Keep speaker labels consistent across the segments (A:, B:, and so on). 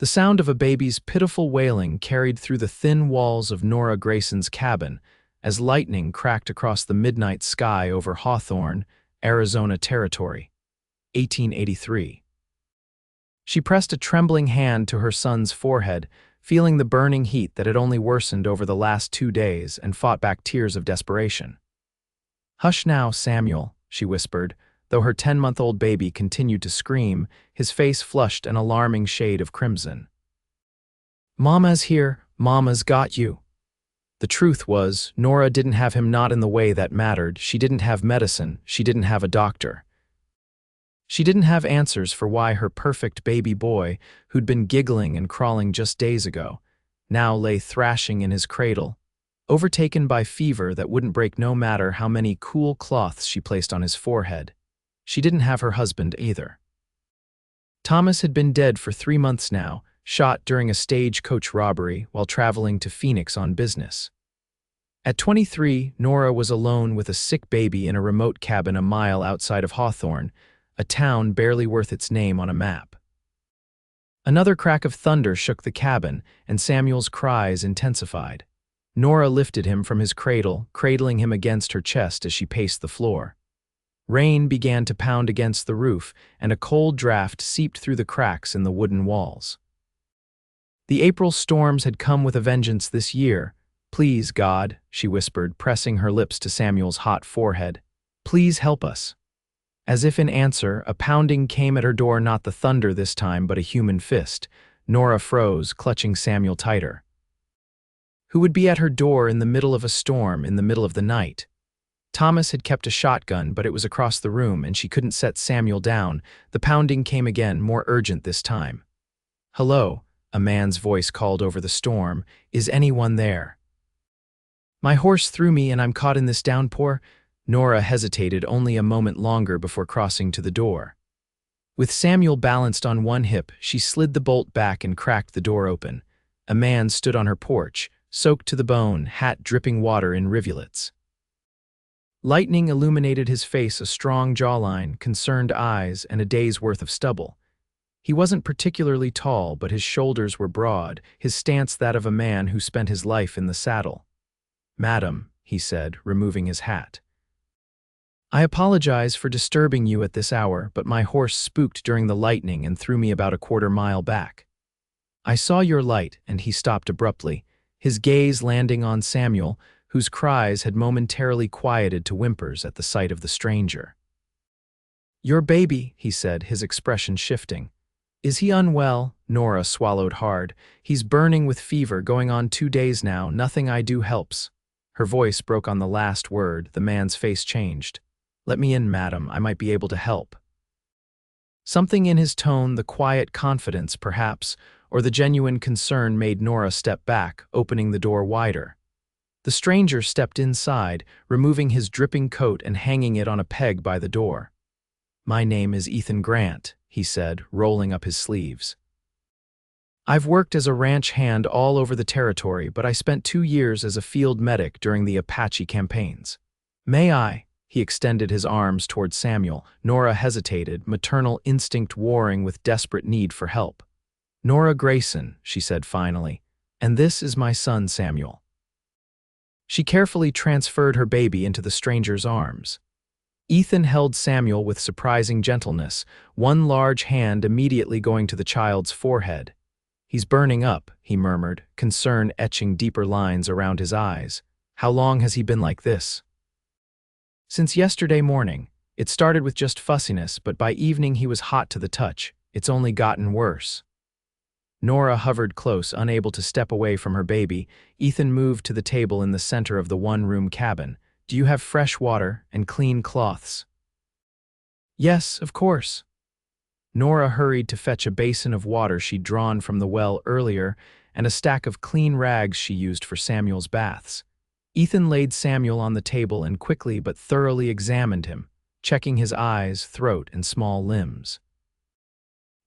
A: The sound of a baby's pitiful wailing carried through the thin walls of Nora Grayson's cabin as lightning cracked across the midnight sky over Hawthorne, Arizona territory. 1883. She pressed a trembling hand to her son's forehead, feeling the burning heat that had only worsened over the last 2 days, and fought back tears of desperation. "Hush now, Samuel," she whispered, though her 10-month-old baby continued to scream, his face flushed an alarming shade of crimson. "Mama's here, Mama's got you." The truth was, Nora didn't have him, not in the way that mattered. She didn't have medicine, she didn't have a doctor. She didn't have answers for why her perfect baby boy, who'd been giggling and crawling just days ago, now lay thrashing in his cradle, overtaken by fever that wouldn't break no matter how many cool cloths she placed on his forehead. She didn't have her husband either. Thomas had been dead for 3 months now, shot during a stagecoach robbery while traveling to Phoenix on business. At 23, Nora was alone with a sick baby in a remote cabin a mile outside of Hawthorne, a town barely worth its name on a map. Another crack of thunder shook the cabin, and Samuel's cries intensified. Nora lifted him from his cradle, cradling him against her chest as she paced the floor. Rain began to pound against the roof, and a cold draft seeped through the cracks in the wooden walls. The April storms had come with a vengeance this year. "Please, God," she whispered, pressing her lips to Samuel's hot forehead. "Please help us." As if in answer, a pounding came at her door, not the thunder this time, but a human fist. Nora froze, clutching Samuel tighter. Who would be at her door in the middle of a storm, in the middle of the night? Thomas had kept a shotgun, but it was across the room, and she couldn't set Samuel down. The pounding came again, more urgent this time. "Hello," a man's voice called over the storm. "Is anyone there?" "My horse threw me and I'm caught in this downpour." Nora hesitated only a moment longer before crossing to the door. With Samuel balanced on one hip, she slid the bolt back and cracked the door open. A man stood on her porch, soaked to the bone, hat dripping water in rivulets. Lightning illuminated his face, a strong jawline, concerned eyes, and a day's worth of stubble. He wasn't particularly tall, but his shoulders were broad, his stance that of a man who spent his life in the saddle. "Madam," he said, removing his hat. "I apologize for disturbing you at this hour, but my horse spooked during the lightning and threw me about a quarter-mile back. I saw your light," and he stopped abruptly, his gaze landing on Samuel, whose cries had momentarily quieted to whimpers at the sight of the stranger. "Your baby," he said, his expression shifting. "Is he unwell?" Nora swallowed hard. "He's burning with fever, going on 2 days now. Nothing I do helps." Her voice broke on the last word. The man's face changed. "Let me in, madam. I might be able to help." Something in his tone, the quiet confidence perhaps, or the genuine concern, made Nora step back, opening the door wider. The stranger stepped inside, removing his dripping coat and hanging it on a peg by the door. "My name is Ethan Grant," he said, rolling up his sleeves. "I've worked as a ranch hand all over the territory, but I spent 2 years as a field medic during the Apache campaigns. May I?" He extended his arms toward Samuel. Nora hesitated, maternal instinct warring with desperate need for help. "Nora Grayson," she said finally, "and this is my son, Samuel." She carefully transferred her baby into the stranger's arms. Ethan held Samuel with surprising gentleness, one large hand immediately going to the child's forehead. "He's burning up," he murmured, concern etching deeper lines around his eyes. "How long has he been like this?" "Since yesterday morning. It started with just fussiness, but by evening he was hot to the touch. It's only gotten worse." Nora hovered close, unable to step away from her baby. Ethan moved to the table in the center of the one-room cabin. "Do you have fresh water and clean cloths?" "Yes, of course." Nora hurried to fetch a basin of water she'd drawn from the well earlier and a stack of clean rags she used for Samuel's baths. Ethan laid Samuel on the table and quickly but thoroughly examined him, checking his eyes, throat, and small limbs.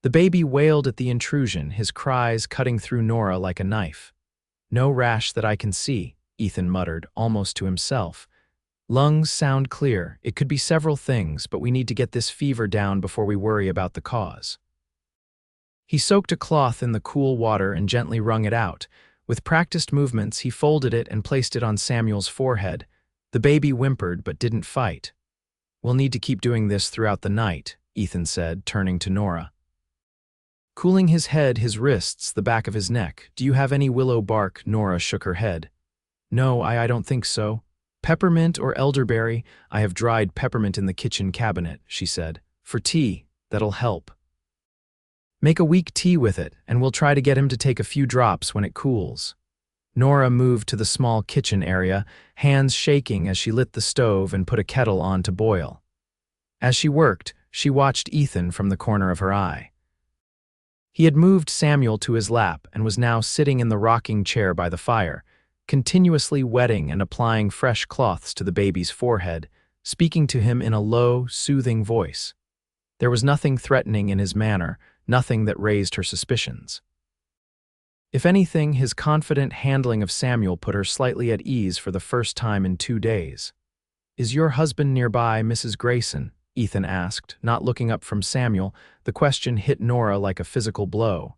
A: The baby wailed at the intrusion, his cries cutting through Nora like a knife. "No rash that I can see," Ethan muttered, almost to himself. "Lungs sound clear. It could be several things, but we need to get this fever down before we worry about the cause." He soaked a cloth in the cool water and gently wrung it out. With practiced movements, he folded it and placed it on Samuel's forehead. The baby whimpered but didn't fight. "We'll need to keep doing this throughout the night," Ethan said, turning to Nora. Cooling his head, his wrists, the back of his neck. "Do you have any willow bark?" Nora shook her head. "No, I don't think so. Peppermint or elderberry? I have dried peppermint in the kitchen cabinet," she said. "For tea, that'll help. Make a weak tea with it, and we'll try to get him to take a few drops when it cools." Nora moved to the small kitchen area, hands shaking as she lit the stove and put a kettle on to boil. As she worked, she watched Ethan from the corner of her eye. He had moved Samuel to his lap and was now sitting in the rocking chair by the fire, continuously wetting and applying fresh cloths to the baby's forehead, speaking to him in a low, soothing voice. There was nothing threatening in his manner, nothing that raised her suspicions. If anything, his confident handling of Samuel put her slightly at ease for the first time in 2 days. "Is your husband nearby, Mrs. Grayson?" Ethan asked, not looking up from Samuel. The question hit Nora like a physical blow.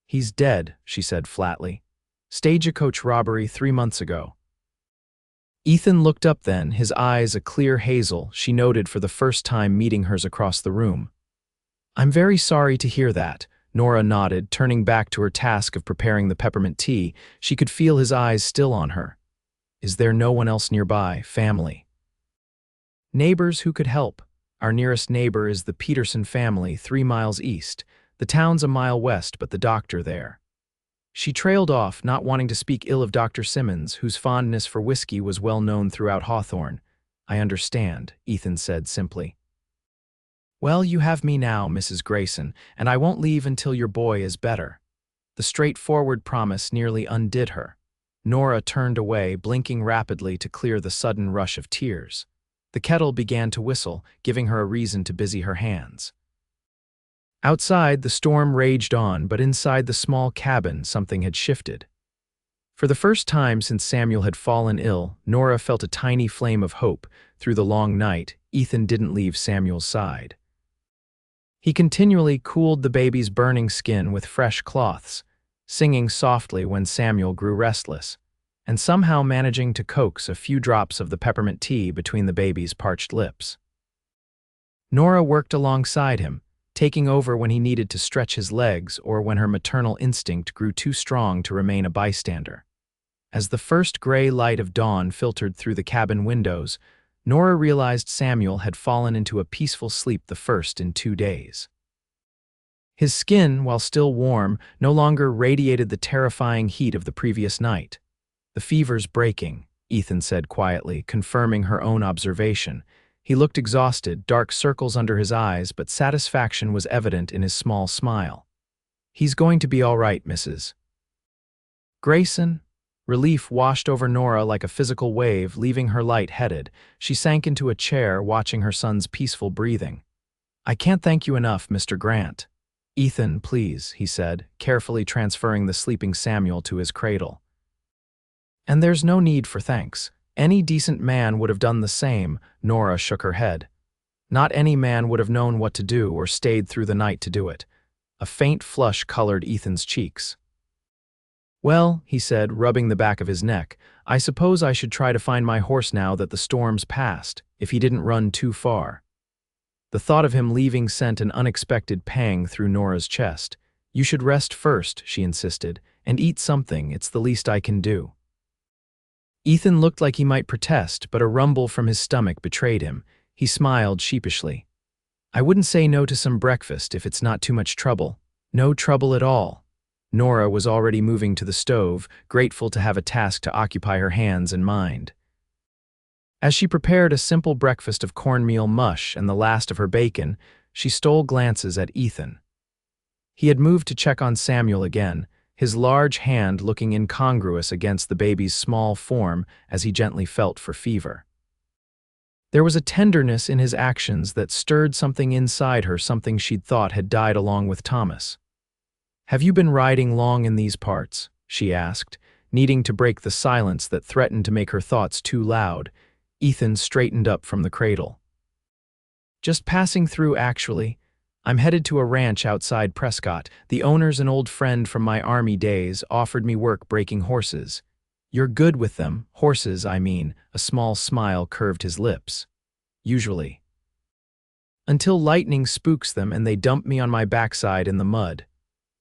A: "He's dead," she said flatly. "Stagecoach robbery 3 months ago." Ethan looked up then, his eyes a clear hazel, she noted for the first time meeting hers across the room. "I'm very sorry to hear that," Nora nodded, turning back to her task of preparing the peppermint tea. She could feel his eyes still on her. "Is there no one else nearby? Family?" "Neighbors who could help. Our nearest neighbor is the Peterson family, 3 miles east. The town's a mile west, but the doctor there." She trailed off, not wanting to speak ill of Dr. Simmons, whose fondness for whiskey was well known throughout Hawthorne. "I understand," Ethan said simply. "Well, you have me now, Mrs. Grayson, and I won't leave until your boy is better." The straightforward promise nearly undid her. Nora turned away, blinking rapidly to clear the sudden rush of tears. The kettle began to whistle, giving her a reason to busy her hands. Outside, the storm raged on, but inside the small cabin, something had shifted. For the first time since Samuel had fallen ill, Nora felt a tiny flame of hope. Through the long night, Ethan didn't leave Samuel's side. He continually cooled the baby's burning skin with fresh cloths, singing softly when Samuel grew restless, and somehow managing to coax a few drops of the peppermint tea between the baby's parched lips. Nora worked alongside him, taking over when he needed to stretch his legs or when her maternal instinct grew too strong to remain a bystander. As the first gray light of dawn filtered through the cabin windows, Nora realized Samuel had fallen into a peaceful sleep, the first in 2 days. His skin, while still warm, no longer radiated the terrifying heat of the previous night. "The fever's breaking," Ethan said quietly, confirming her own observation. He looked exhausted, dark circles under his eyes, but satisfaction was evident in his small smile. "He's going to be all right, Mrs. Grayson." Relief washed over Nora like a physical wave, leaving her light-headed. She sank into a chair, watching her son's peaceful breathing. "I can't thank you enough, Mr. Grant." "Ethan, please," he said, carefully transferring the sleeping Samuel to his cradle. "And there's no need for thanks. Any decent man would have done the same." Nora shook her head. "Not any man would have known what to do or stayed through the night to do it." A faint flush colored Ethan's cheeks. "Well," he said, rubbing the back of his neck, "I suppose I should try to find my horse now that the storm's passed, if he didn't run too far." The thought of him leaving sent an unexpected pang through Nora's chest. "You should rest first," she insisted, "and eat something. It's the least I can do." Ethan looked like he might protest, but a rumble from his stomach betrayed him. He smiled sheepishly. "I wouldn't say no to some breakfast if it's not too much trouble." "No trouble at all." Nora was already moving to the stove, grateful to have a task to occupy her hands and mind. As she prepared a simple breakfast of cornmeal mush and the last of her bacon, she stole glances at Ethan. He had moved to check on Samuel again, his large hand looking incongruous against the baby's small form as he gently felt for fever. There was a tenderness in his actions that stirred something inside her, something she'd thought had died along with Thomas. "Have you been riding long in these parts?" she asked, needing to break the silence that threatened to make her thoughts too loud. Ethan straightened up from the cradle. "Just passing through, actually. I'm headed to a ranch outside Prescott. The owner's an old friend from my army days, offered me work breaking horses. You're good with them, horses, I mean. A small smile curved his lips. Usually. Until lightning spooks them and they dump me on my backside in the mud.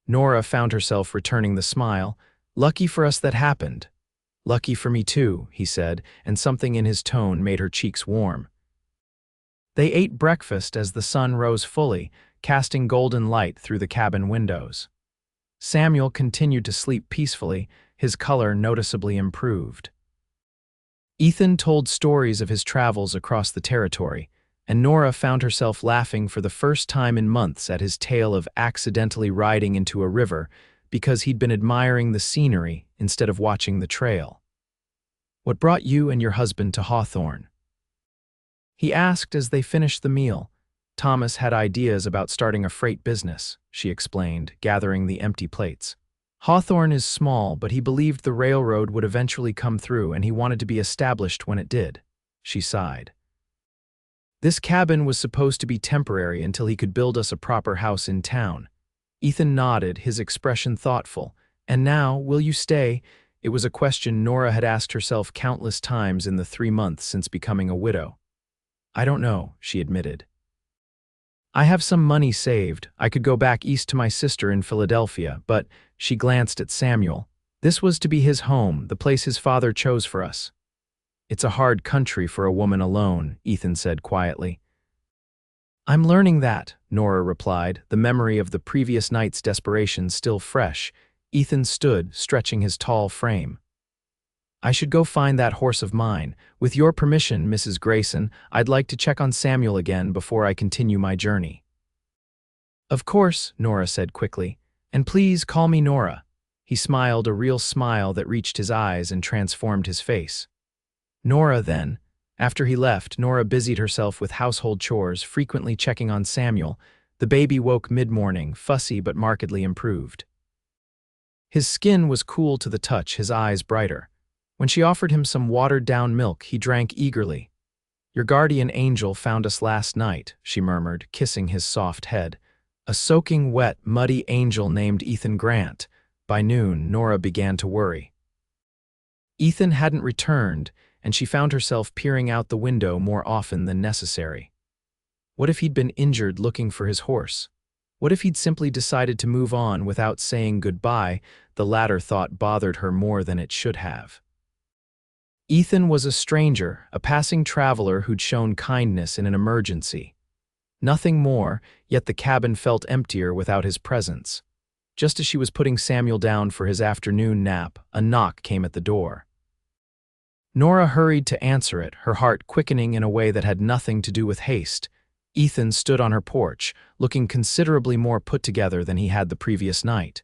A: Nora found herself returning the smile. Lucky for us that happened. Lucky for me too, he said, and something in his tone made her cheeks warm. They ate breakfast as the sun rose fully, casting golden light through the cabin windows. Samuel continued to sleep peacefully, his color noticeably improved. Ethan told stories of his travels across the territory, and Nora found herself laughing for the first time in months at his tale of accidentally riding into a river because he'd been admiring the scenery instead of watching the trail. "What brought you and your husband to Hawthorne?" he asked as they finished the meal. Thomas had ideas about starting a freight business, she explained, gathering the empty plates. Hawthorne is small, but he believed the railroad would eventually come through and he wanted to be established when it did. She sighed. This cabin was supposed to be temporary until he could build us a proper house in town. Ethan nodded, his expression thoughtful. And now, will you stay? It was a question Nora had asked herself countless times in the 3 months since becoming a widow. I don't know, she admitted. I have some money saved. I could go back east to my sister in Philadelphia, but, she glanced at Samuel, this was to be his home, the place his father chose for us. It's a hard country for a woman alone, Ethan said quietly. I'm learning that, Nora replied, the memory of the previous night's desperation still fresh. Ethan stood, stretching his tall frame. I should go find that horse of mine. With your permission, Mrs. Grayson, I'd like to check on Samuel again before I continue my journey. Of course, Nora said quickly, and please call me Nora. He smiled, a real smile that reached his eyes and transformed his face. Nora, then. After he left, Nora busied herself with household chores, frequently checking on Samuel. The baby woke mid-morning, fussy but markedly improved. His skin was cool to the touch, his eyes brighter. When she offered him some watered-down milk, he drank eagerly. Your guardian angel found us last night, she murmured, kissing his soft head. A soaking wet, muddy angel named Ethan Grant. By noon, Nora began to worry. Ethan hadn't returned, and she found herself peering out the window more often than necessary. What if he'd been injured looking for his horse? What if he'd simply decided to move on without saying goodbye? The latter thought bothered her more than it should have. Ethan was a stranger, a passing traveler who'd shown kindness in an emergency. Nothing more, yet the cabin felt emptier without his presence. Just as she was putting Samuel down for his afternoon nap, a knock came at the door. Nora hurried to answer it, her heart quickening in a way that had nothing to do with haste. Ethan stood on her porch, looking considerably more put together than he had the previous night.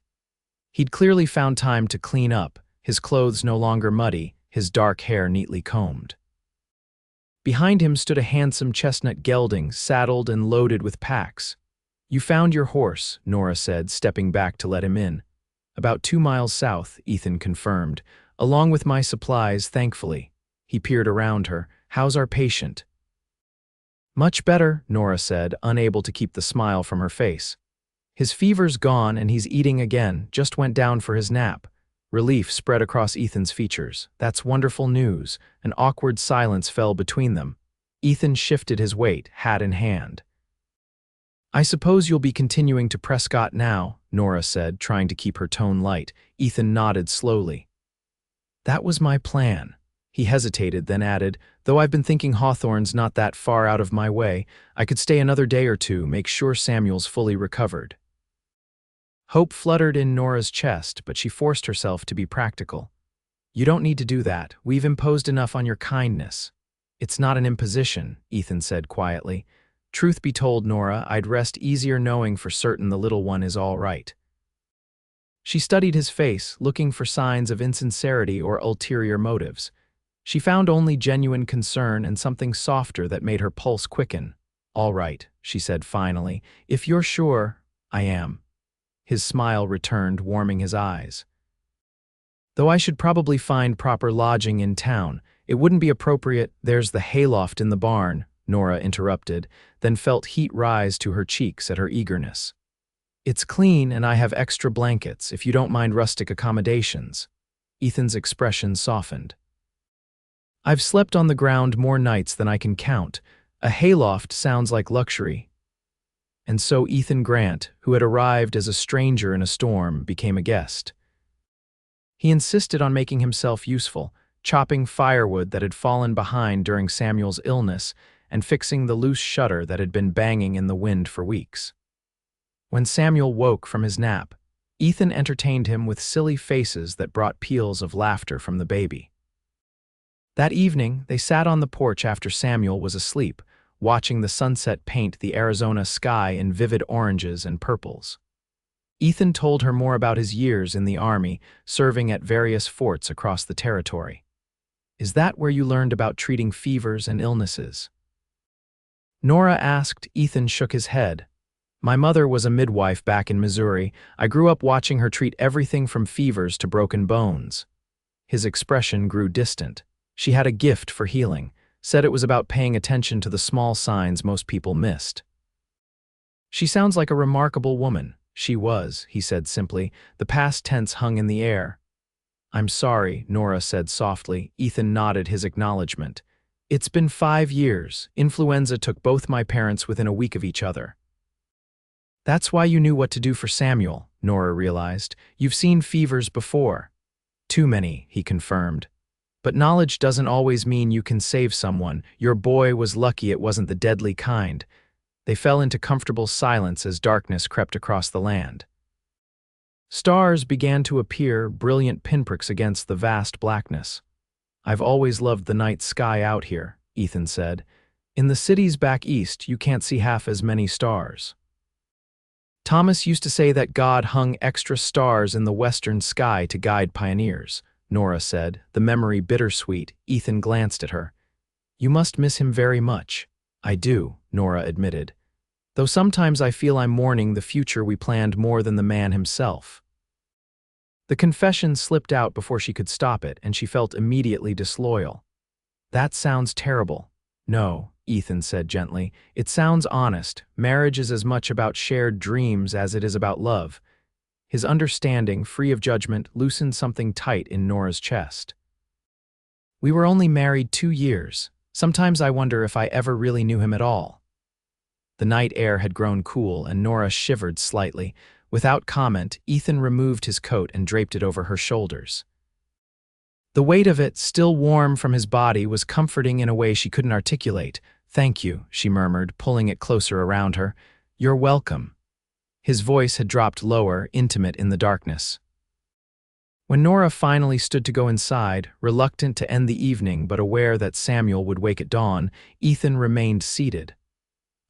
A: He'd clearly found time to clean up, his clothes no longer muddy, his dark hair neatly combed. Behind him stood a handsome chestnut gelding, saddled and loaded with packs. You found your horse, Nora said, stepping back to let him in. About 2 miles south, Ethan confirmed, along with my supplies, thankfully. He peered around her. How's our patient? Much better, Nora said, unable to keep the smile from her face. His fever's gone and he's eating again, just went down for his nap. Relief spread across Ethan's features. That's wonderful news. An awkward silence fell between them. Ethan shifted his weight, hat in hand. I suppose you'll be continuing to Prescott now, Nora said, trying to keep her tone light. Ethan nodded slowly. That was my plan. He hesitated, then added, though I've been thinking Hawthorne's not that far out of my way, I could stay another day or two, make sure Samuel's fully recovered. Hope fluttered in Nora's chest, but she forced herself to be practical. You don't need to do that. We've imposed enough on your kindness. It's not an imposition, Ethan said quietly. Truth be told, Nora, I'd rest easier knowing for certain the little one is all right. She studied his face, looking for signs of insincerity or ulterior motives. She found only genuine concern and something softer that made her pulse quicken. All right, she said finally. If you're sure, I am. His smile returned, warming his eyes. Though I should probably find proper lodging in town, it wouldn't be appropriate. There's the hayloft in the barn, Nora interrupted, then felt heat rise to her cheeks at her eagerness. It's clean and I have extra blankets if you don't mind rustic accommodations. Ethan's expression softened. I've slept on the ground more nights than I can count. A hayloft sounds like luxury. And so Ethan Grant, who had arrived as a stranger in a storm, became a guest. He insisted on making himself useful, chopping firewood that had fallen behind during Samuel's illness and fixing the loose shutter that had been banging in the wind for weeks. When Samuel woke from his nap, Ethan entertained him with silly faces that brought peals of laughter from the baby. That evening, they sat on the porch after Samuel was asleep, watching the sunset paint the Arizona sky in vivid oranges and purples. Ethan told her more about his years in the Army, serving at various forts across the territory. Is that where you learned about treating fevers and illnesses? Nora asked. Ethan shook his head. My mother was a midwife back in Missouri. I grew up watching her treat everything from fevers to broken bones. His expression grew distant. She had a gift for healing, said it was about paying attention to the small signs most people missed. She sounds like a remarkable woman. She was, he said simply. The past tense hung in the air. I'm sorry, Nora said softly. Ethan nodded his acknowledgement. It's been 5 years. Influenza took both my parents within a week of each other. That's why you knew what to do for Samuel, Nora realized. You've seen fevers before. Too many, he confirmed. But knowledge doesn't always mean you can save someone. Your boy was lucky it wasn't the deadly kind. They fell into comfortable silence as darkness crept across the land. Stars began to appear, brilliant pinpricks against the vast blackness. I've always loved the night sky out here, Ethan said. In the cities back east, you can't see half as many stars. Thomas used to say that God hung extra stars in the western sky to guide pioneers, Nora said, the memory bittersweet. Ethan glanced at her. You must miss him very much. I do, Nora admitted. Though sometimes I feel I'm mourning the future we planned more than the man himself. The confession slipped out before she could stop it, and she felt immediately disloyal. That sounds terrible. No, Ethan said gently. It sounds honest. Marriage is as much about shared dreams as it is about love. His understanding, free of judgment, loosened something tight in Nora's chest. We were only married 2 years. Sometimes I wonder if I ever really knew him at all. The night air had grown cool, and Nora shivered slightly. Without comment, Ethan removed his coat and draped it over her shoulders. The weight of it, still warm from his body, was comforting in a way she couldn't articulate. Thank you, she murmured, pulling it closer around her. You're welcome. His voice had dropped lower, intimate in the darkness. When Nora finally stood to go inside, reluctant to end the evening but aware that Samuel would wake at dawn, Ethan remained seated.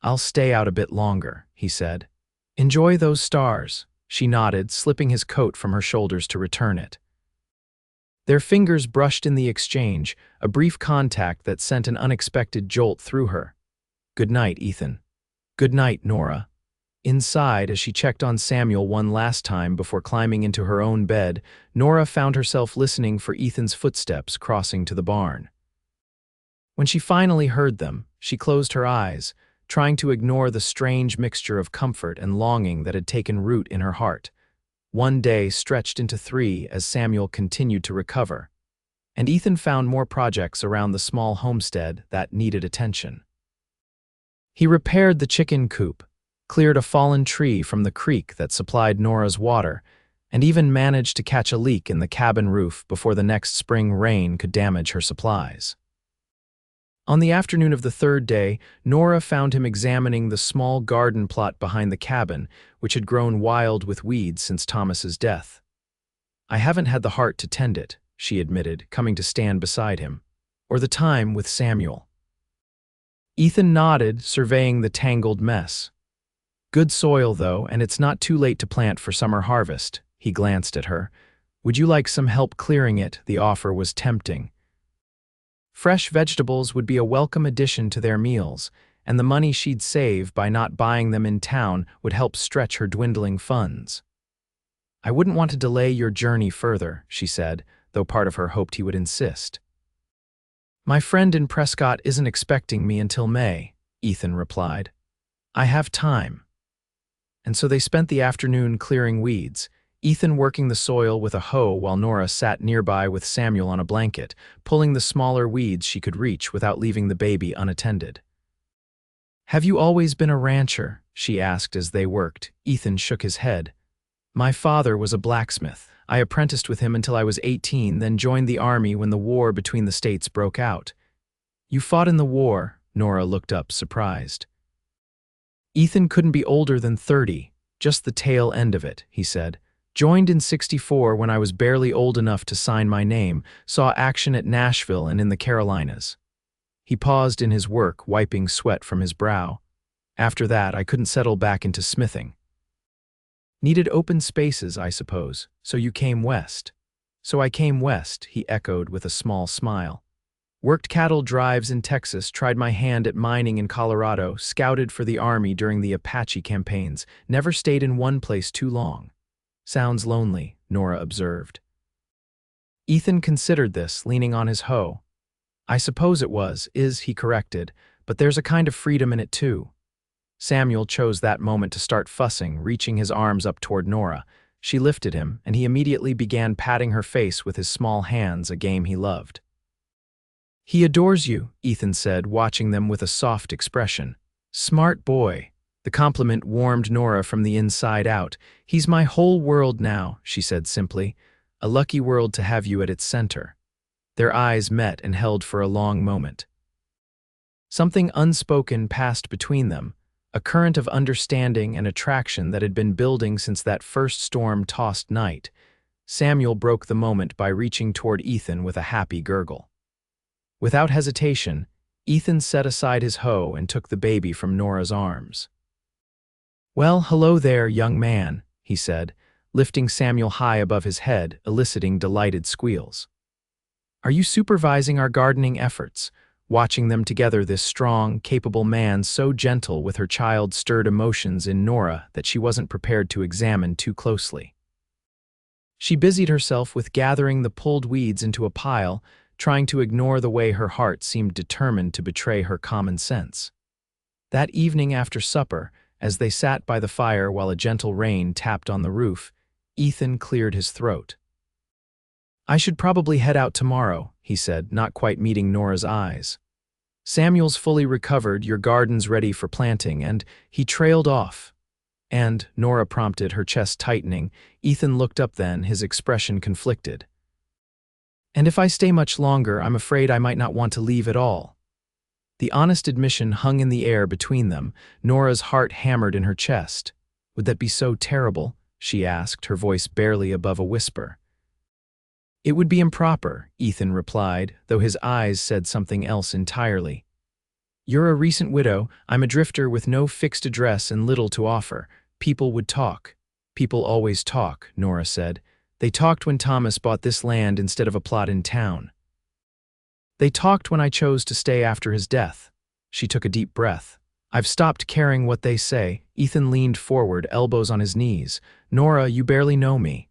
A: I'll stay out a bit longer, he said. Enjoy those stars, she nodded, slipping his coat from her shoulders to return it. Their fingers brushed in the exchange, a brief contact that sent an unexpected jolt through her. Good night, Ethan. Good night, Nora. Inside, as she checked on Samuel one last time before climbing into her own bed, Nora found herself listening for Ethan's footsteps crossing to the barn. When she finally heard them, she closed her eyes, trying to ignore the strange mixture of comfort and longing that had taken root in her heart. One day stretched into 3 as Samuel continued to recover, and Ethan found more projects around the small homestead that needed attention. He repaired the chicken coop, cleared a fallen tree from the creek that supplied Nora's water, and even managed to catch a leak in the cabin roof before the next spring rain could damage her supplies. On the afternoon of the 3rd day, Nora found him examining the small garden plot behind the cabin, which had grown wild with weeds since Thomas's death. I haven't had the heart to tend it, she admitted, coming to stand beside him, or the time with Samuel. Ethan nodded, surveying the tangled mess. Good soil, though, and it's not too late to plant for summer harvest. He glanced at her. Would you like some help clearing it? The offer was tempting. Fresh vegetables would be a welcome addition to their meals, and the money she'd save by not buying them in town would help stretch her dwindling funds. I wouldn't want to delay your journey further, she said, though part of her hoped he would insist. My friend in Prescott isn't expecting me until May. Ethan replied. I have time. And so they spent the afternoon clearing weeds, Ethan working the soil with a hoe while Nora sat nearby with Samuel on a blanket, pulling the smaller weeds she could reach without leaving the baby unattended. Have you always been a rancher? She asked as they worked. Ethan shook his head. My father was a blacksmith. I apprenticed with him until I was 18, then joined the army when the war between the states broke out. You fought in the war? Nora looked up, surprised. Ethan couldn't be older than 30, just the tail end of it, he said. Joined in '64 when I was barely old enough to sign my name, saw action at Nashville and in the Carolinas. He paused in his work, wiping sweat from his brow. After that, I couldn't settle back into smithing. Needed open spaces, I suppose, so you came west. So I came west, he echoed with a small smile. Worked cattle drives in Texas, tried my hand at mining in Colorado, scouted for the Army during the Apache campaigns, never stayed in one place too long. Sounds lonely, Nora observed. Ethan considered this, leaning on his hoe. I suppose it is, he corrected, but there's a kind of freedom in it too. Samuel chose that moment to start fussing, reaching his arms up toward Nora. She lifted him, and he immediately began patting her face with his small hands, a game he loved. He adores you, Ethan said, watching them with a soft expression. Smart boy. The compliment warmed Nora from the inside out. He's my whole world now, she said simply. A lucky world to have you at its center. Their eyes met and held for a long moment. Something unspoken passed between them, a current of understanding and attraction that had been building since that first storm-tossed night. Samuel broke the moment by reaching toward Ethan with a happy gurgle. Without hesitation, Ethan set aside his hoe and took the baby from Nora's arms. Well, hello there, young man, he said, lifting Samuel high above his head, eliciting delighted squeals. Are you supervising our gardening efforts? Watching them together, this strong, capable man so gentle with her child stirred emotions in Nora that she wasn't prepared to examine too closely. She busied herself with gathering the pulled weeds into a pile, trying to ignore the way her heart seemed determined to betray her common sense. That evening after supper, as they sat by the fire while a gentle rain tapped on the roof, Ethan cleared his throat. I should probably head out tomorrow, he said, not quite meeting Nora's eyes. Samuel's fully recovered, your garden's ready for planting, and he trailed off. And, Nora prompted, her chest tightening. Ethan looked up then, his expression conflicted. And if I stay much longer, I'm afraid I might not want to leave at all. The honest admission hung in the air between them. Nora's heart hammered in her chest. Would that be so terrible? She asked, her voice barely above a whisper. It would be improper, Ethan replied, though his eyes said something else entirely. You're a recent widow, I'm a drifter with no fixed address and little to offer. People would talk. People always talk, Nora said. They talked when Thomas bought this land instead of a plot in town. They talked when I chose to stay after his death. She took a deep breath. I've stopped caring what they say. Ethan leaned forward, elbows on his knees. Nora, you barely know me.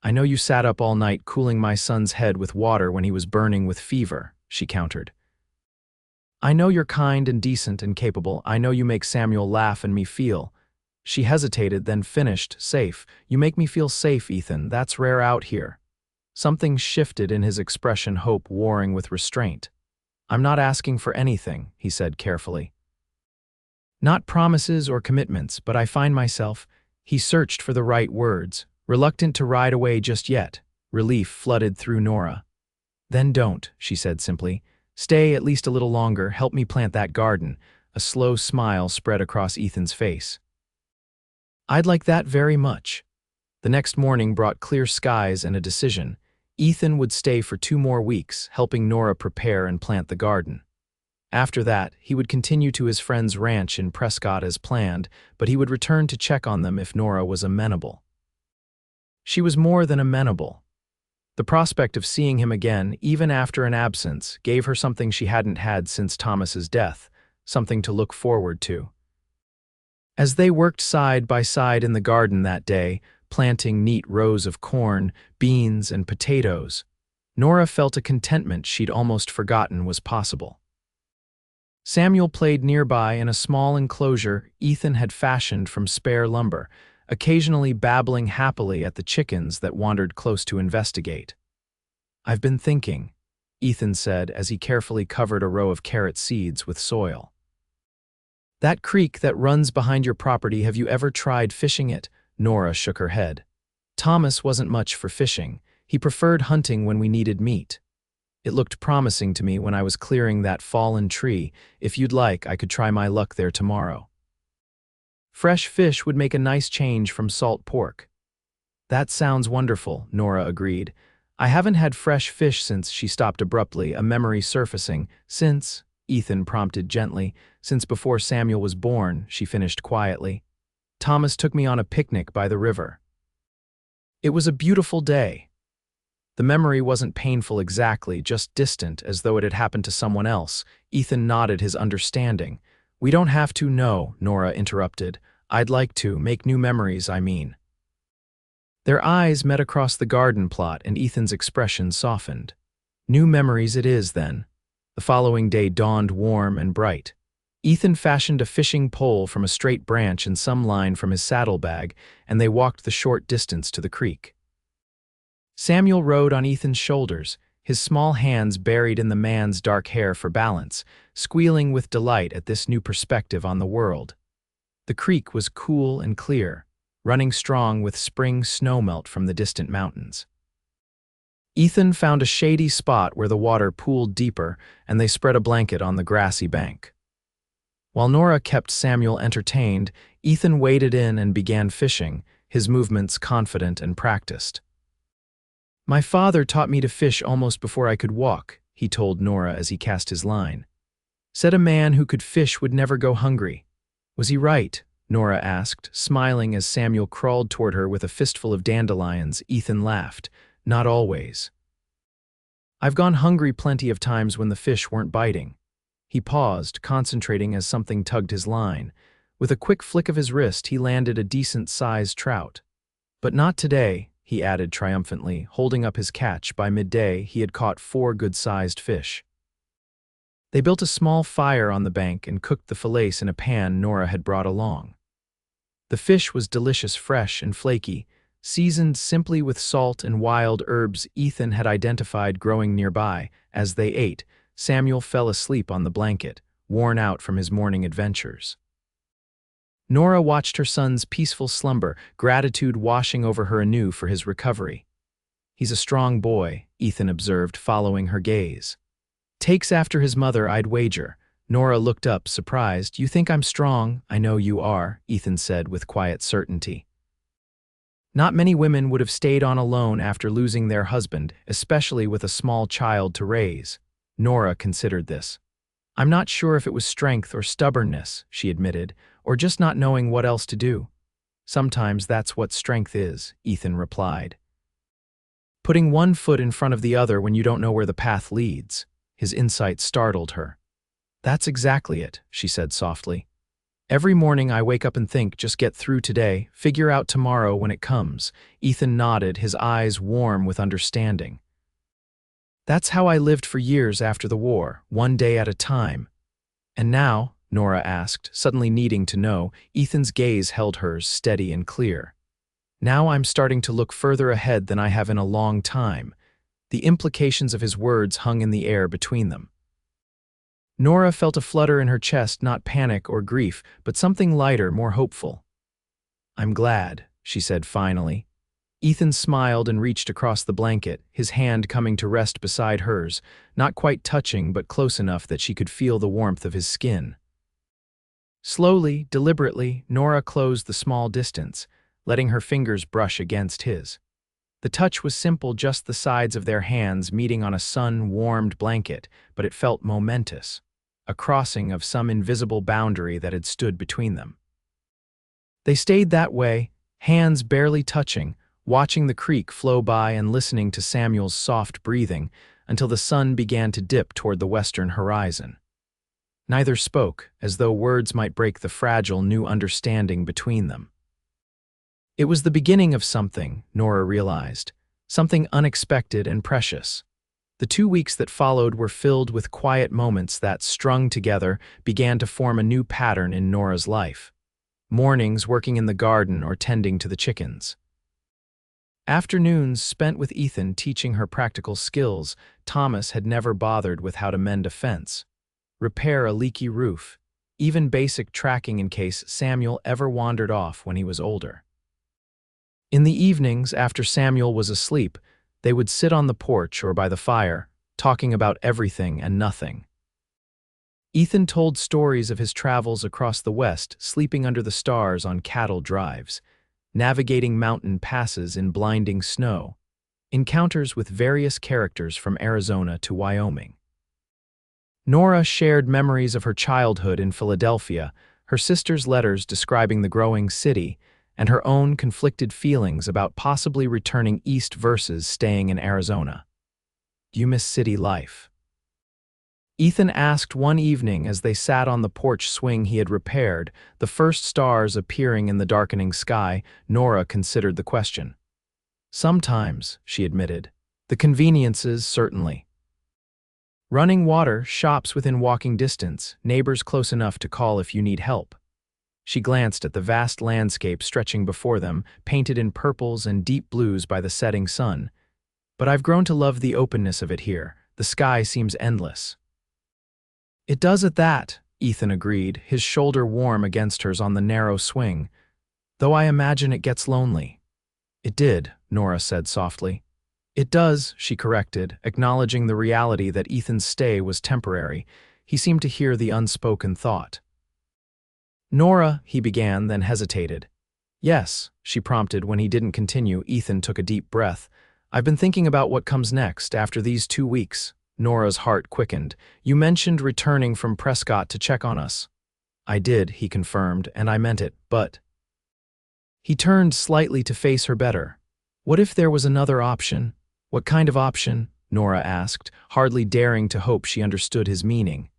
A: I know you sat up all night cooling my son's head with water when he was burning with fever, she countered. I know you're kind and decent and capable. I know you make Samuel laugh and me feel. She hesitated, then finished, safe. You make me feel safe, Ethan. That's rare out here. Something shifted in his expression, hope warring with restraint. I'm not asking for anything, he said carefully. Not promises or commitments, but I find myself, he searched for the right words, reluctant to ride away just yet. Relief flooded through Nora. Then don't, she said simply. Stay at least a little longer, help me plant that garden. A slow smile spread across Ethan's face. I'd like that very much. The next morning brought clear skies and a decision. Ethan would stay for 2 more weeks, helping Nora prepare and plant the garden. After that, he would continue to his friend's ranch in Prescott as planned, but he would return to check on them if Nora was amenable. She was more than amenable. The prospect of seeing him again, even after an absence, gave her something she hadn't had since Thomas's death, something to look forward to. As they worked side by side in the garden that day, planting neat rows of corn, beans, and potatoes, Nora felt a contentment she'd almost forgotten was possible. Samuel played nearby in a small enclosure Ethan had fashioned from spare lumber, occasionally babbling happily at the chickens that wandered close to investigate. "I've been thinking," Ethan said as he carefully covered a row of carrot seeds with soil. "That creek that runs behind your property, have you ever tried fishing it?" Nora shook her head. "Thomas wasn't much for fishing. He preferred hunting when we needed meat. It looked promising to me when I was clearing that fallen tree. If you'd like, I could try my luck there tomorrow." "Fresh fish would make a nice change from salt pork." "That sounds wonderful," Nora agreed. "I haven't had fresh fish since—" She stopped abruptly, a memory surfacing. "Since," Ethan prompted gently, "since before Samuel was born," she finished quietly. "Thomas took me on a picnic by the river. It was a beautiful day." The memory wasn't painful exactly, just distant, as though it had happened to someone else. Ethan nodded his understanding. "We don't have to know," Nora interrupted. "I'd like to make new memories, I mean." Their eyes met across the garden plot and Ethan's expression softened. "New memories it is, then." The following day dawned warm and bright. Ethan fashioned a fishing pole from a straight branch and some line from his saddlebag, and they walked the short distance to the creek. Samuel rode on Ethan's shoulders, his small hands buried in the man's dark hair for balance, squealing with delight at this new perspective on the world. The creek was cool and clear, running strong with spring snowmelt from the distant mountains. Ethan found a shady spot where the water pooled deeper, and they spread a blanket on the grassy bank. While Nora kept Samuel entertained, Ethan waded in and began fishing, his movements confident and practiced. "My father taught me to fish almost before I could walk," he told Nora as he cast his line. "Said a man who could fish would never go hungry." "Was he right?" Nora asked, smiling as Samuel crawled toward her with a fistful of dandelions. Ethan laughed. "Not always. I've gone hungry plenty of times when the fish weren't biting." He paused, concentrating as something tugged his line. With a quick flick of his wrist, he landed a decent-sized trout. "But not today," he added triumphantly, holding up his catch. By midday, he had caught 4 good-sized fish. They built a small fire on the bank and cooked the fillets in a pan Nora had brought along. The fish was delicious, fresh and flaky, seasoned simply with salt and wild herbs Ethan had identified growing nearby. As they ate, Samuel fell asleep on the blanket, worn out from his morning adventures. Nora watched her son's peaceful slumber, gratitude washing over her anew for his recovery. "He's a strong boy," Ethan observed, following her gaze. "Takes after his mother, I'd wager." Nora looked up, surprised. "You think I'm strong?" "I know you are," Ethan said with quiet certainty. "Not many women would have stayed on alone after losing their husband, especially with a small child to raise." Nora considered this. "I'm not sure if it was strength or stubbornness," she admitted, "or just not knowing what else to do." "Sometimes that's what strength is," Ethan replied. "Putting one foot in front of the other when you don't know where the path leads." His insight startled her. "That's exactly it," she said softly. "Every morning I wake up and think, just get through today, figure out tomorrow when it comes." Ethan nodded, his eyes warm with understanding. "That's how I lived for years after the war, one day at a time." "And now?" Nora asked, suddenly needing to know. Ethan's gaze held hers, steady and clear. "Now I'm starting to look further ahead than I have in a long time." The implications of his words hung in the air between them. Nora felt a flutter in her chest, not panic or grief, but something lighter, more hopeful. "I'm glad," she said finally. Ethan smiled and reached across the blanket, his hand coming to rest beside hers, not quite touching but close enough that she could feel the warmth of his skin. Slowly, deliberately, Nora closed the small distance, letting her fingers brush against his. The touch was simple, just the sides of their hands meeting on a sun-warmed blanket, but it felt momentous, a crossing of some invisible boundary that had stood between them. They stayed that way, hands barely touching, watching the creek flow by and listening to Samuel's soft breathing, until the sun began to dip toward the western horizon. Neither spoke, as though words might break the fragile new understanding between them. It was the beginning of something, Nora realized, something unexpected and precious. The 2 weeks that followed were filled with quiet moments that, strung together, began to form a new pattern in Nora's life. Mornings working in the garden or tending to the chickens. Afternoons spent with Ethan teaching her practical skills. Thomas had never bothered with how to mend a fence, repair a leaky roof, even basic tracking in case Samuel ever wandered off when he was older. In the evenings, after Samuel was asleep, they would sit on the porch or by the fire, talking about everything and nothing. Ethan told stories of his travels across the West, sleeping under the stars on cattle drives, navigating mountain passes in blinding snow, encounters with various characters from Arizona to Wyoming. Nora shared memories of her childhood in Philadelphia, her sister's letters describing the growing city, and her own conflicted feelings about possibly returning east versus staying in Arizona. "Do you miss city life?" Ethan asked one evening as they sat on the porch swing he had repaired, the first stars appearing in the darkening sky. Nora considered the question. "Sometimes," she admitted. "The conveniences, certainly. Running water, shops within walking distance, neighbors close enough to call if you need help." She glanced at the vast landscape stretching before them, painted in purples and deep blues by the setting sun. "But I've grown to love the openness of it here. The sky seems endless." "It does at that," Ethan agreed, his shoulder warm against hers on the narrow swing. "Though I imagine it gets lonely." "It did," Nora said softly. "It does," she corrected, acknowledging the reality that Ethan's stay was temporary. He seemed to hear the unspoken thought. "Nora," he began, then hesitated. "Yes," she prompted. When he didn't continue, Ethan took a deep breath. "I've been thinking about what comes next after these 2 weeks. Nora's heart quickened. "You mentioned returning from Prescott to check on us." "I did," he confirmed, "and I meant it, but—" He turned slightly to face her better. "What if there was another option?" "What kind of option?" Nora asked, hardly daring to hope she understood his meaning.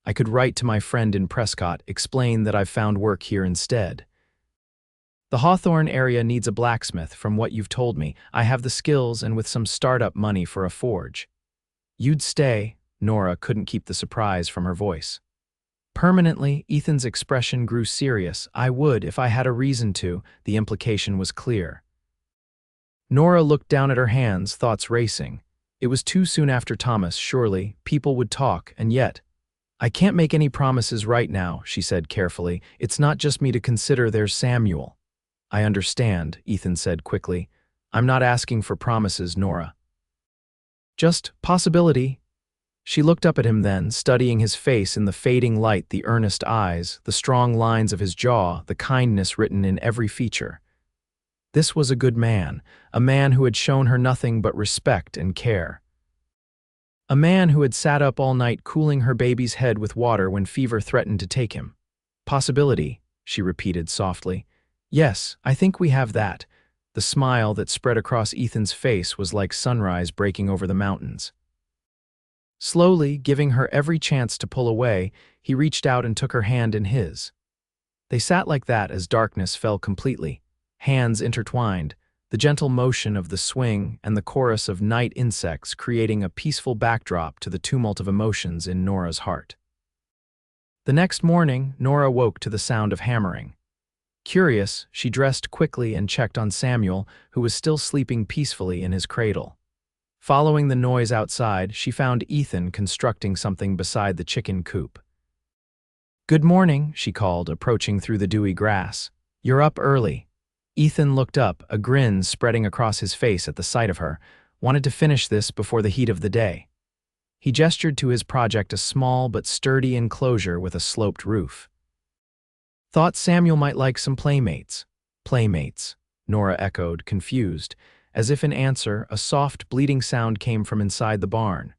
A: "I could write to my friend in Prescott, explain that I've found work here instead. The Hawthorne area needs a blacksmith, from what you've told me. I have the skills and with some startup money for a forge." "You'd stay?" Nora couldn't keep the surprise from her voice. "Permanently?" Ethan's expression grew serious. "I would, if I had a reason to." The implication was clear. Nora looked down at her hands, thoughts racing. It was too soon after Thomas, surely. People would talk, and yet— "I can't make any promises right now," she said carefully. "It's not just me to consider, there's Samuel." "I understand," Ethan said quickly. "I'm not asking for promises, Nora. Just possibility." She looked up at him then, studying his face in the fading light, the earnest eyes, the strong lines of his jaw, the kindness written in every feature. This was a good man, a man who had shown her nothing but respect and care. A man who had sat up all night cooling her baby's head with water when fever threatened to take him. "Possibility," she repeated softly. "Yes, I think we have that." The smile that spread across Ethan's face was like sunrise breaking over the mountains. Slowly, giving her every chance to pull away, he reached out and took her hand in his. They sat like that as darkness fell completely, hands intertwined, the gentle motion of the swing and the chorus of night insects creating a peaceful backdrop to the tumult of emotions in Nora's heart. The next morning, Nora woke to the sound of hammering. Curious, she dressed quickly and checked on Samuel, who was still sleeping peacefully in his cradle. Following the noise outside, she found Ethan constructing something beside the chicken coop. "Good morning," she called, approaching through the dewy grass. "You're up early." Ethan looked up, a grin spreading across his face at the sight of her. Wanted to finish this before the heat of the day. He gestured to his project, a small but sturdy enclosure with a sloped roof. "Thought Samuel might like some playmates." "Playmates," Nora echoed, confused. As if in answer, a soft, bleating sound came from inside the barn.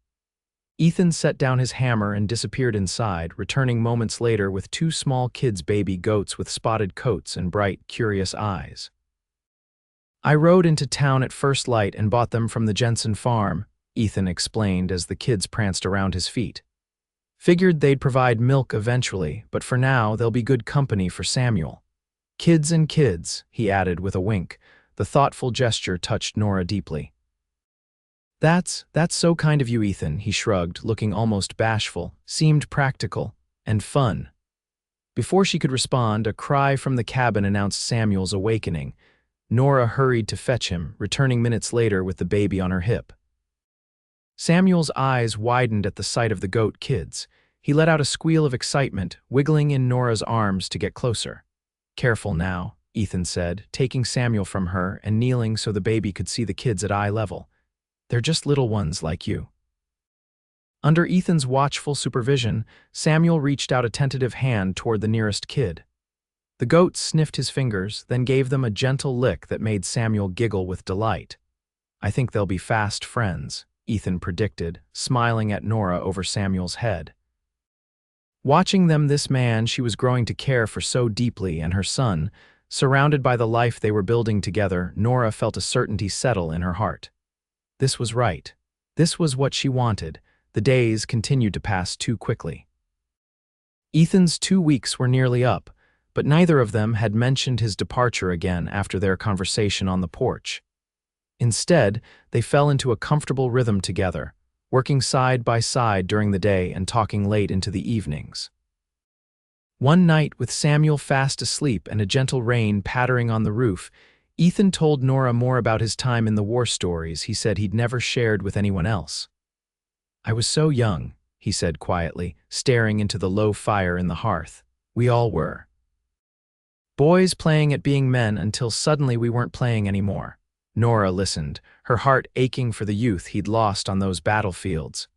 A: Ethan set down his hammer and disappeared inside, returning moments later with 2 small kids' baby goats with spotted coats and bright, curious eyes. "I rode into town at first light and bought them from the Jensen farm," Ethan explained as the kids pranced around his feet. "Figured they'd provide milk eventually, but for now they'll be good company for Samuel." "Kids and kids," he added with a wink. The thoughtful gesture touched Nora deeply. That's so kind of you, Ethan, he shrugged, looking almost bashful, seemed practical, and fun. Before she could respond, a cry from the cabin announced Samuel's awakening. Nora hurried to fetch him, returning minutes later with the baby on her hip. Samuel's eyes widened at the sight of the goat kids. He let out a squeal of excitement, wiggling in Nora's arms to get closer. Careful now, Ethan said, taking Samuel from her and kneeling so the baby could see the kids at eye level. They're just little ones like you. Under Ethan's watchful supervision, Samuel reached out a tentative hand toward the nearest kid. The goat sniffed his fingers, then gave them a gentle lick that made Samuel giggle with delight. I think they'll be fast friends, Ethan predicted, smiling at Nora over Samuel's head. Watching them, this man she was growing to care for so deeply, and her son, surrounded by the life they were building together, Nora felt a certainty settle in her heart. This was right. This was what she wanted. The days continued to pass too quickly. Ethan's 2 weeks were nearly up, but neither of them had mentioned his departure again after their conversation on the porch. Instead, they fell into a comfortable rhythm together, working side by side during the day and talking late into the evenings. One night, with Samuel fast asleep and a gentle rain pattering on the roof, Ethan told Nora more about his time in the war stories he said he'd never shared with anyone else. I was so young, he said quietly, staring into the low fire in the hearth. We all were. Boys playing at being men until suddenly we weren't playing anymore. Nora listened, her heart aching for the youth he'd lost on those battlefields.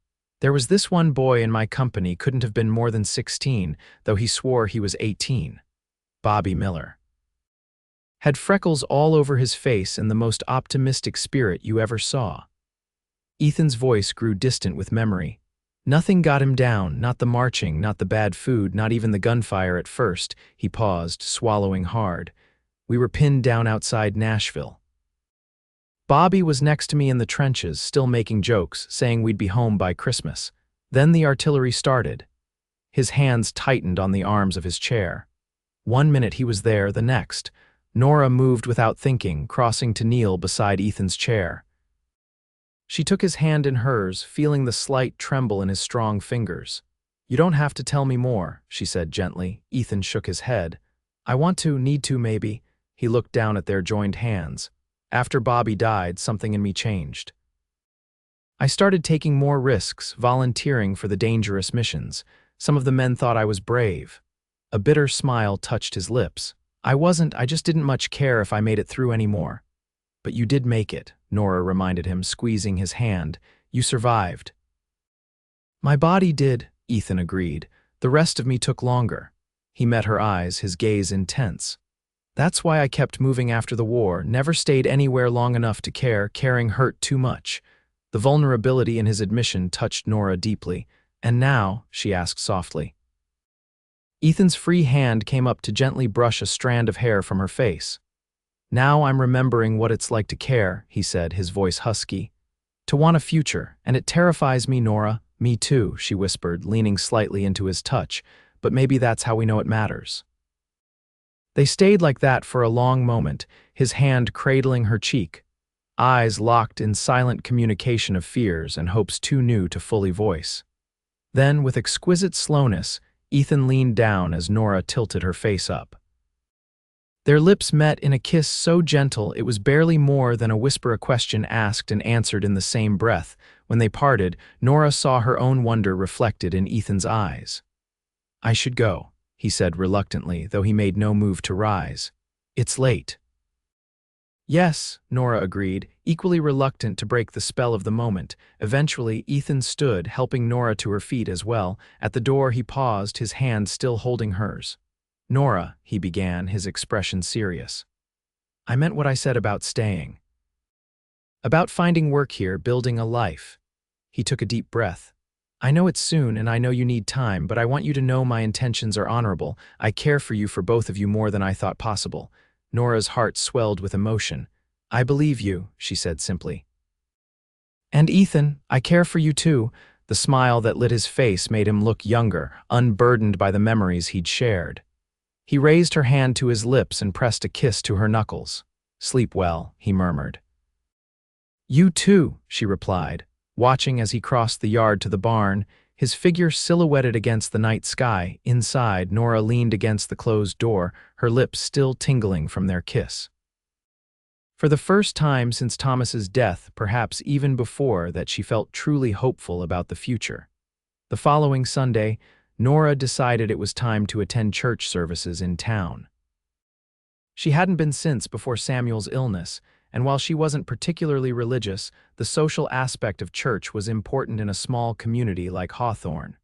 A: There was this one boy in my company, couldn't have been more than 16, though he swore he was 18. Bobby Miller. Had freckles all over his face and the most optimistic spirit you ever saw. Ethan's voice grew distant with memory. Nothing got him down, not the marching, not the bad food, not even the gunfire at first. He paused, swallowing hard. We were pinned down outside Nashville. Bobby was next to me in the trenches, still making jokes, saying we'd be home by Christmas. Then the artillery started. His hands tightened on the arms of his chair. 1 minute he was there, the next. Nora moved without thinking, crossing to kneel beside Ethan's chair. She took his hand in hers, feeling the slight tremble in his strong fingers. You don't have to tell me more, she said gently. Ethan shook his head. I want to, need to maybe. He looked down at their joined hands. After Bobby died, something in me changed. I started taking more risks, volunteering for the dangerous missions. Some of the men thought I was brave. A bitter smile touched his lips. I just didn't much care if I made it through anymore. But you did make it, Nora reminded him, squeezing his hand. You survived. My body did, Ethan agreed. The rest of me took longer. He met her eyes, his gaze intense. That's why I kept moving after the war, never stayed anywhere long enough to care, caring hurt too much. The vulnerability in his admission touched Nora deeply. And now, she asked softly. Ethan's free hand came up to gently brush a strand of hair from her face. Now I'm remembering what it's like to care, he said, his voice husky. To want a future, and it terrifies me, Nora. Me too, she whispered, leaning slightly into his touch, but maybe that's how we know it matters. They stayed like that for a long moment, his hand cradling her cheek, eyes locked in silent communication of fears and hopes too new to fully voice. Then, with exquisite slowness, Ethan leaned down as Nora tilted her face up. Their lips met in a kiss so gentle it was barely more than a whisper, a question asked and answered in the same breath. When they parted, Nora saw her own wonder reflected in Ethan's eyes. I should go, he said reluctantly, though he made no move to rise. It's late. Yes, Nora agreed, equally reluctant to break the spell of the moment. Eventually, Ethan stood, helping Nora to her feet as well. At the door he paused, his hand still holding hers. Nora, he began, his expression serious. I meant what I said about staying. About finding work here, building a life. He took a deep breath. I know it's soon and I know you need time, but I want you to know my intentions are honorable. I care for you, for both of you, more than I thought possible. Nora's heart swelled with emotion. I believe you, she said simply. And Ethan, I care for you too. The smile that lit his face made him look younger, unburdened by the memories he'd shared. He raised her hand to his lips and pressed a kiss to her knuckles. Sleep well, he murmured. You too, she replied, watching as he crossed the yard to the barn, his figure silhouetted against the night sky. Inside, Nora leaned against the closed door, her lips still tingling from their kiss. For the first time since Thomas's death, perhaps even before that, she felt truly hopeful about the future. The following Sunday, Nora decided it was time to attend church services in town. She hadn't been since before Samuel's illness, and while she wasn't particularly religious, the social aspect of church was important in a small community like Hawthorne.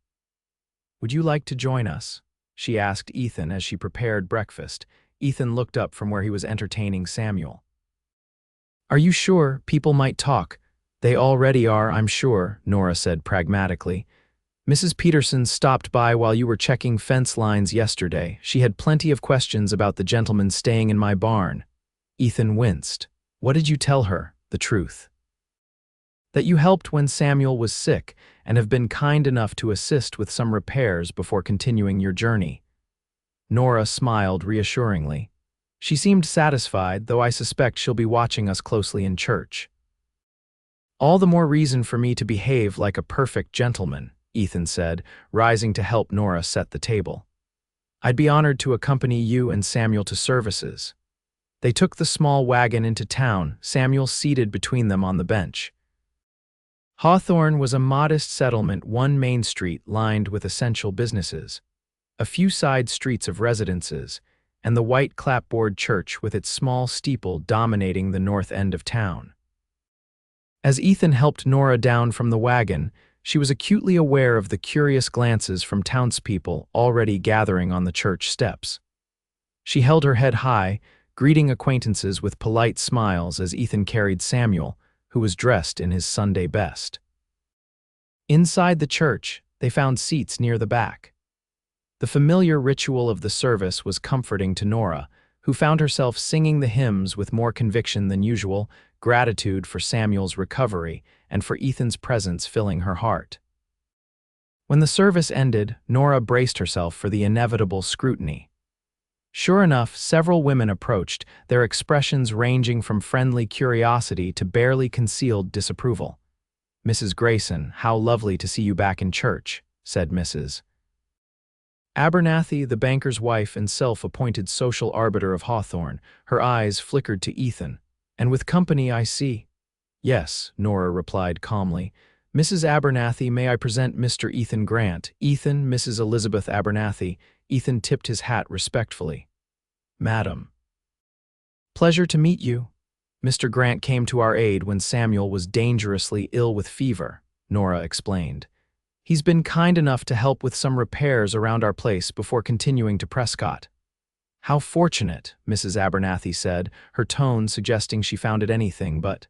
A: "Would you like to join us?" she asked Ethan as she prepared breakfast. Ethan looked up from where he was entertaining Samuel. "Are you sure? People might talk." "They already are, I'm sure," Nora said pragmatically. "Mrs. Peterson stopped by while you were checking fence lines yesterday. She had plenty of questions about the gentleman staying in my barn." Ethan winced. "What did you tell her?" "The truth. That you helped when Samuel was sick and have been kind enough to assist with some repairs before continuing your journey." Nora smiled reassuringly. She seemed satisfied, though I suspect she'll be watching us closely in church. "All the more reason for me to behave like a perfect gentleman," Ethan said, rising to help Nora set the table. "I'd be honored to accompany you and Samuel to services." They took the small wagon into town, Samuel seated between them on the bench. Hawthorne was a modest settlement, one main street lined with essential businesses, a few side streets of residences, and the white clapboard church with its small steeple dominating the north end of town. As Ethan helped Nora down from the wagon, she was acutely aware of the curious glances from townspeople already gathering on the church steps. She held her head high, greeting acquaintances with polite smiles as Ethan carried Samuel, who was dressed in his Sunday best. Inside the church, they found seats near the back. The familiar ritual of the service was comforting to Nora, who found herself singing the hymns with more conviction than usual, gratitude for Samuel's recovery and for Ethan's presence filling her heart. When the service ended, Nora braced herself for the inevitable scrutiny. Sure enough, several women approached, their expressions ranging from friendly curiosity to barely concealed disapproval. "Mrs. Grayson, how lovely to see you back in church," said Mrs. Abernathy, the banker's wife and self-appointed social arbiter of Hawthorne. Her eyes flickered to Ethan. "And with company, I see." "Yes," Nora replied calmly. "Mrs. Abernathy, may I present Mr. Ethan Grant?" "Ethan, Mrs. Elizabeth Abernathy." Ethan tipped his hat respectfully. "Madam." "Pleasure to meet you." "Mr. Grant came to our aid when Samuel was dangerously ill with fever," Nora explained. "He's been kind enough to help with some repairs around our place before continuing to Prescott." "How fortunate," Mrs. Abernathy said, her tone suggesting she found it anything but.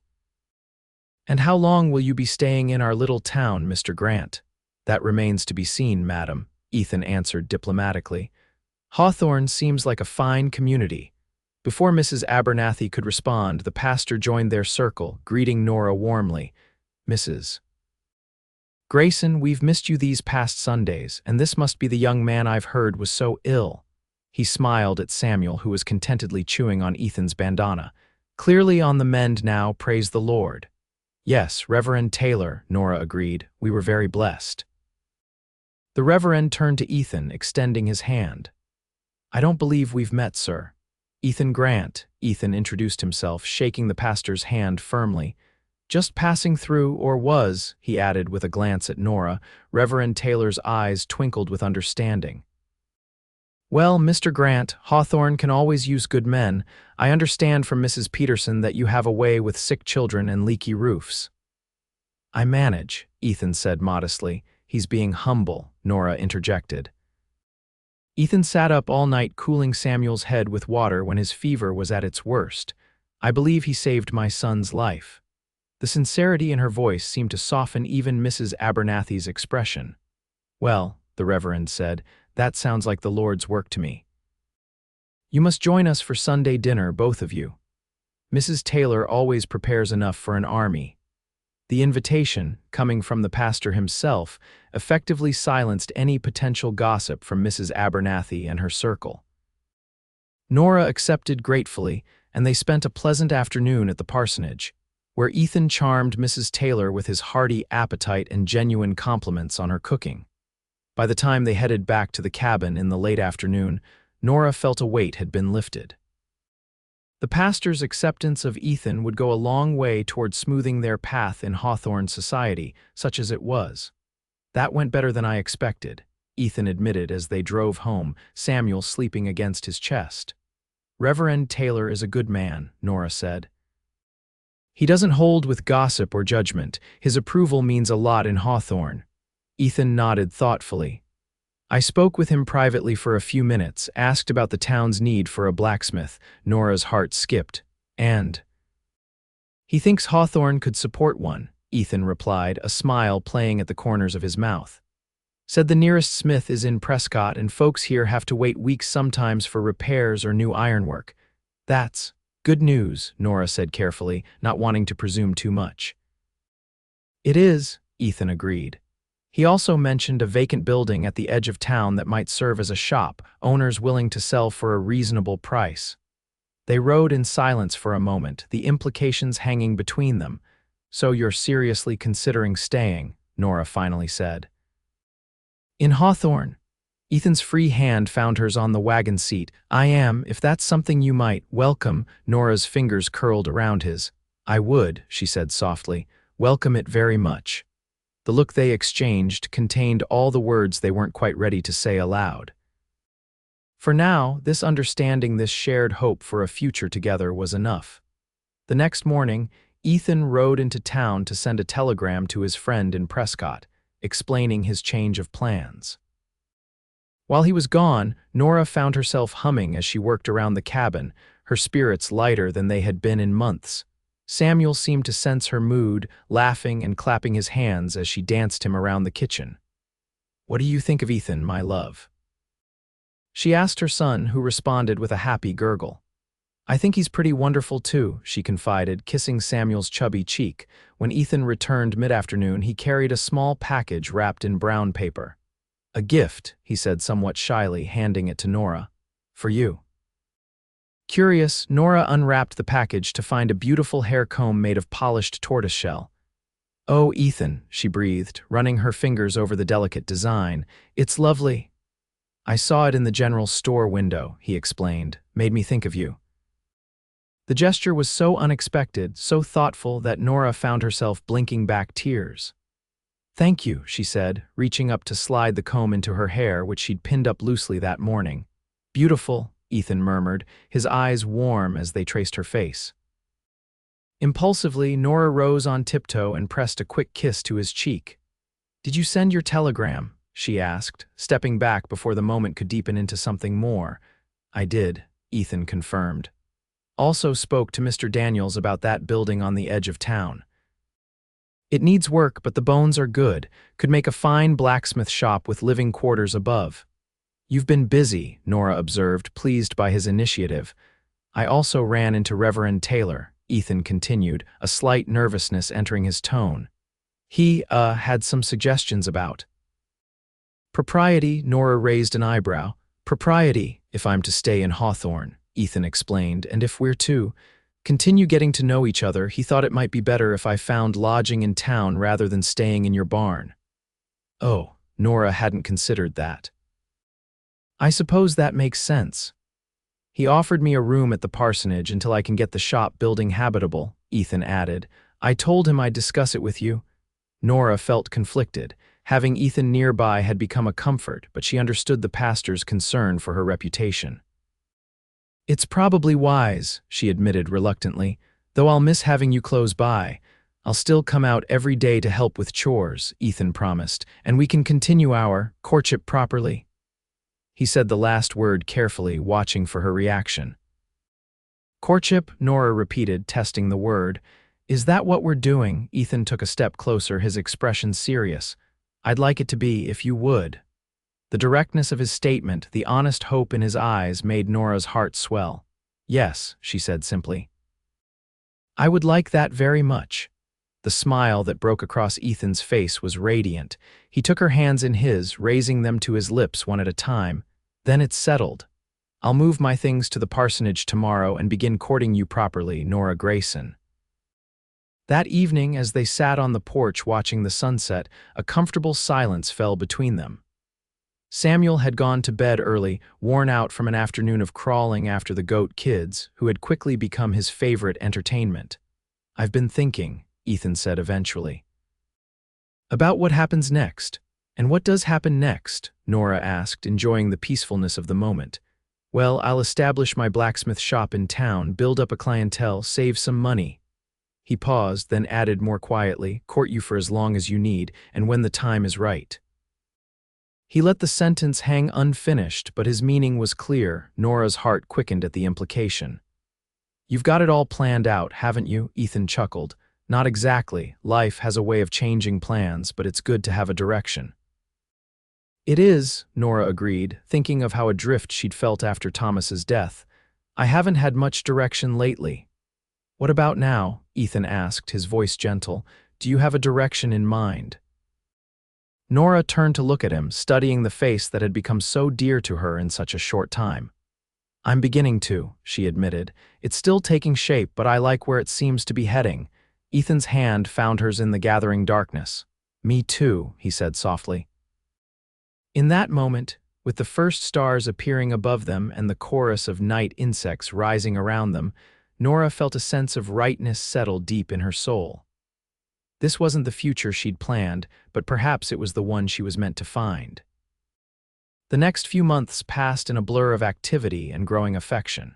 A: "And how long will you be staying in our little town, Mr. Grant?" "That remains to be seen, madam," Ethan answered diplomatically. "Hawthorne seems like a fine community." Before Mrs. Abernathy could respond, the pastor joined their circle, greeting Nora warmly. "Mrs. Grayson, we've missed you these past Sundays, and this must be the young man I've heard was so ill." He smiled at Samuel, who was contentedly chewing on Ethan's bandana. "Clearly on the mend now, praise the Lord." "Yes, Reverend Taylor," Nora agreed. "We were very blessed." The Reverend turned to Ethan, extending his hand. "I don't believe we've met, sir." "Ethan Grant," Ethan introduced himself, shaking the pastor's hand firmly. "Just passing through, or was," he added with a glance at Nora. Reverend Taylor's eyes twinkled with understanding. "Well, Mr. Grant, Hawthorne can always use good men. I understand from Mrs. Peterson that you have a way with sick children and leaky roofs." "I manage," Ethan said modestly. "He's being humble," Nora interjected. "Ethan sat up all night cooling Samuel's head with water when his fever was at its worst. I believe he saved my son's life." The sincerity in her voice seemed to soften even Mrs. Abernathy's expression. "Well," the Reverend said, "that sounds like the Lord's work to me. You must join us for Sunday dinner, both of you. Mrs. Taylor always prepares enough for an army." The invitation, coming from the pastor himself, effectively silenced any potential gossip from Mrs. Abernathy and her circle. Nora accepted gratefully, and they spent a pleasant afternoon at the parsonage. where Ethan charmed Mrs. Taylor with his hearty appetite and genuine compliments on her cooking. By the time they headed back to the cabin in the late afternoon, Nora felt a weight had been lifted. The pastor's acceptance of Ethan would go a long way toward smoothing their path in Hawthorne society, such as it was. "That went better than I expected," Ethan admitted as they drove home, Samuel sleeping against his chest. "Reverend Taylor is a good man," Nora said. "He doesn't hold with gossip or judgment. His approval means a lot in Hawthorne." Ethan nodded thoughtfully. "I spoke with him privately for a few minutes, asked about the town's need for a blacksmith." Nora's heart skipped. "And?" "He thinks Hawthorne could support one," Ethan replied, a smile playing at the corners of his mouth. "Said the nearest smith is in Prescott and folks here have to wait weeks sometimes for repairs or new ironwork." "That's good news," Nora said carefully, not wanting to presume too much. "It is," Ethan agreed. He also mentioned a vacant building at the edge of town that might serve as a shop, owners willing to sell for a reasonable price. They rode in silence for a moment, the implications hanging between them. "So you're seriously considering staying," Nora finally said. "In Hawthorne?" Ethan's free hand found hers on the wagon seat. "I am, if that's something you might welcome." Nora's fingers curled around his. "I would," she said softly, "welcome it very much." The look they exchanged contained all the words they weren't quite ready to say aloud. For now, this understanding, this shared hope for a future together was enough. The next morning, Ethan rode into town to send a telegram to his friend in Prescott, explaining his change of plans. While he was gone, Nora found herself humming as she worked around the cabin, her spirits lighter than they had been in months. Samuel seemed to sense her mood, laughing and clapping his hands as she danced him around the kitchen. "What do you think of Ethan, my love?" she asked her son, who responded with a happy gurgle. "I think he's pretty wonderful too," she confided, kissing Samuel's chubby cheek. When Ethan returned mid-afternoon, he carried a small package wrapped in brown paper. "A gift," he said somewhat shyly, handing it to Nora. "For you." Curious, Nora unwrapped the package to find a beautiful hair comb made of polished tortoiseshell. "Oh, Ethan," she breathed, running her fingers over the delicate design. "It's lovely." "I saw it in the general store window," he explained. "Made me think of you." The gesture was so unexpected, so thoughtful, that Nora found herself blinking back tears. "Thank you," she said, reaching up to slide the comb into her hair, which she'd pinned up loosely that morning. "Beautiful," Ethan murmured, his eyes warm as they traced her face. Impulsively, Nora rose on tiptoe and pressed a quick kiss to his cheek. "Did you send your telegram?" she asked, stepping back before the moment could deepen into something more. "I did," Ethan confirmed. "Also spoke to Mr. Daniels about that building on the edge of town. It needs work, but the bones are good. Could make a fine blacksmith shop with living quarters above." "You've been busy," Nora observed, pleased by his initiative. "I also ran into Reverend Taylor," Ethan continued, a slight nervousness entering his tone. "He, had some suggestions about." "Propriety," Nora raised an eyebrow. "Propriety, if I'm to stay in Hawthorne," Ethan explained, "and if we're to continue getting to know each other, he thought it might be better if I found lodging in town rather than staying in your barn." "Oh," Nora hadn't considered that. "I suppose that makes sense. He offered me a room at the parsonage until I can get the shop building habitable," Ethan added. "I told him I'd discuss it with you." Nora felt conflicted. Having Ethan nearby had become a comfort, but she understood the pastor's concern for her reputation. "It's probably wise," she admitted reluctantly, "though I'll miss having you close by. I'll still come out every day to help with chores," Ethan promised, "and we can continue our courtship properly." He said the last word carefully, watching for her reaction. "Courtship," Nora repeated, testing the word. "Is that what we're doing?" Ethan took a step closer, his expression serious. "I'd like it to be, if you would." The directness of his statement, the honest hope in his eyes, made Nora's heart swell. "Yes," she said simply. "I would like that very much." The smile that broke across Ethan's face was radiant. He took her hands in his, raising them to his lips one at a time. "Then it's settled. I'll move my things to the parsonage tomorrow and begin courting you properly, Nora Grayson." That evening, as they sat on the porch watching the sunset, a comfortable silence fell between them. Samuel had gone to bed early, worn out from an afternoon of crawling after the goat kids, who had quickly become his favorite entertainment. "I've been thinking," Ethan said eventually. "About what happens next." "And what does happen next?" Nora asked, enjoying the peacefulness of the moment. "Well, I'll establish my blacksmith shop in town, build up a clientele, save some money." He paused, then added more quietly, "Court you for as long as you need, and when the time is right." He let the sentence hang unfinished, but his meaning was clear. Nora's heart quickened at the implication. "You've got it all planned out, haven't you?" Ethan chuckled. "Not exactly. Life has a way of changing plans, but it's good to have a direction." "It is," Nora agreed, thinking of how adrift she'd felt after Thomas's death. "I haven't had much direction lately." "What about now?" Ethan asked, his voice gentle. "Do you have a direction in mind?" Nora turned to look at him, studying the face that had become so dear to her in such a short time. "I'm beginning to," she admitted. "It's still taking shape, but I like where it seems to be heading." Ethan's hand found hers in the gathering darkness. "Me too," he said softly. In that moment, with the first stars appearing above them and the chorus of night insects rising around them, Nora felt a sense of rightness settle deep in her soul. This wasn't the future she'd planned, but perhaps it was the one she was meant to find. The next few months passed in a blur of activity and growing affection.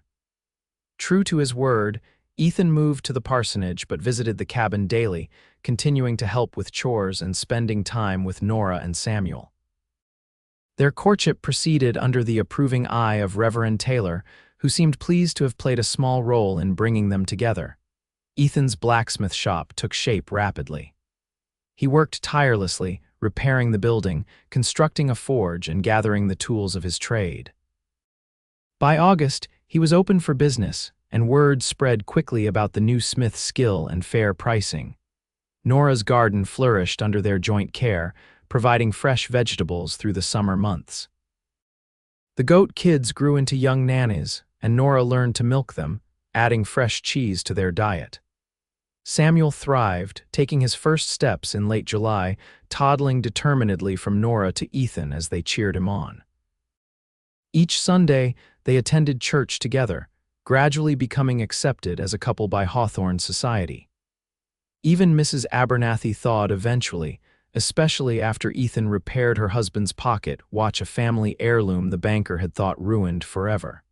A: True to his word, Ethan moved to the parsonage but visited the cabin daily, continuing to help with chores and spending time with Nora and Samuel. Their courtship proceeded under the approving eye of Reverend Taylor, who seemed pleased to have played a small role in bringing them together. Ethan's blacksmith shop took shape rapidly. He worked tirelessly, repairing the building, constructing a forge, and gathering the tools of his trade. By August, he was open for business, and word spread quickly about the new smith's skill and fair pricing. Nora's garden flourished under their joint care, providing fresh vegetables through the summer months. The goat kids grew into young nannies, and Nora learned to milk them, adding fresh cheese to their diet. Samuel thrived, taking his first steps in late July, toddling determinedly from Nora to Ethan as they cheered him on. Each Sunday, they attended church together, gradually becoming accepted as a couple by Hawthorne society. Even Mrs. Abernathy thawed eventually, especially after Ethan repaired her husband's pocket watch, a family heirloom the banker had thought ruined forever.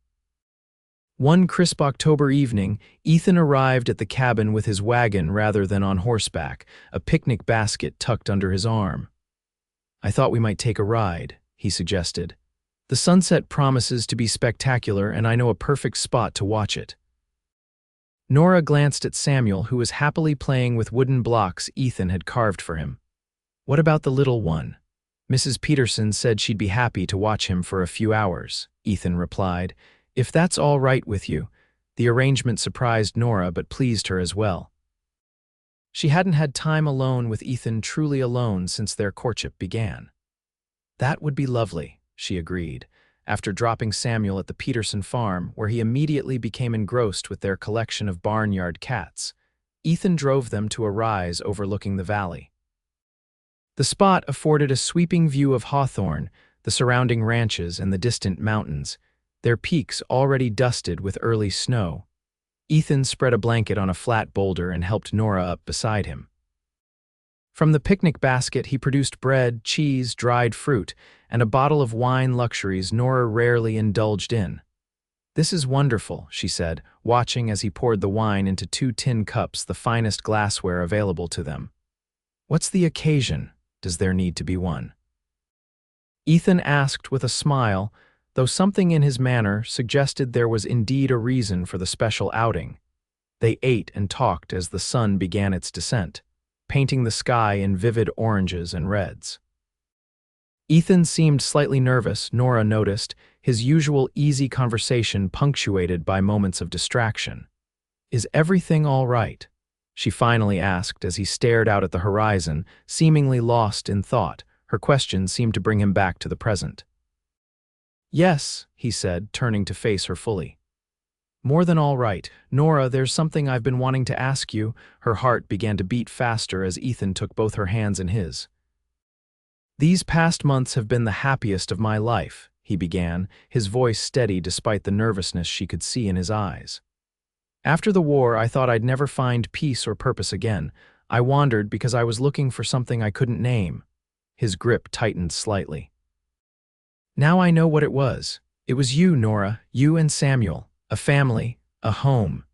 A: One crisp October evening, Ethan arrived at the cabin with his wagon rather than on horseback, a picnic basket tucked under his arm. "I thought we might take a ride," he suggested. "The sunset promises to be spectacular, and I know a perfect spot to watch it." Nora glanced at Samuel, who was happily playing with wooden blocks Ethan had carved for him. "What about the little one?" "Mrs. Peterson said she'd be happy to watch him for a few hours," Ethan replied. "If that's all right with you." The arrangement surprised Nora but pleased her as well. She hadn't had time alone with Ethan, truly alone, since their courtship began. "That would be lovely," she agreed, after dropping Samuel at the Peterson farm, where he immediately became engrossed with their collection of barnyard cats. Ethan drove them to a rise overlooking the valley. The spot afforded a sweeping view of Hawthorne, the surrounding ranches, and the distant mountains, their peaks already dusted with early snow. Ethan spread a blanket on a flat boulder and helped Nora up beside him. From the picnic basket, he produced bread, cheese, dried fruit, and a bottle of wine, luxuries Nora rarely indulged in. "This is wonderful," she said, watching as he poured the wine into 2 tin cups, the finest glassware available to them. "What's the occasion? Does there need to be one?" Ethan asked with a smile, though something in his manner suggested there was indeed a reason for the special outing. They ate and talked as the sun began its descent, painting the sky in vivid oranges and reds. Ethan seemed slightly nervous, Nora noticed, his usual easy conversation punctuated by moments of distraction. "Is everything all right?" she finally asked as he stared out at the horizon, seemingly lost in thought. Her question seemed to bring him back to the present. "Yes," he said, turning to face her fully. More than all right. Nora, there's something I've been wanting to ask you. Her heart began to beat faster as Ethan took both her hands in his. These past months have been the happiest of my life, he began, his voice steady despite the nervousness she could see in his eyes. After the war, I thought I'd never find peace or purpose again. I wandered because I was looking for something I couldn't name. His grip tightened slightly. Now I know what it was. It was you, Nora, you and Samuel. A family, a home.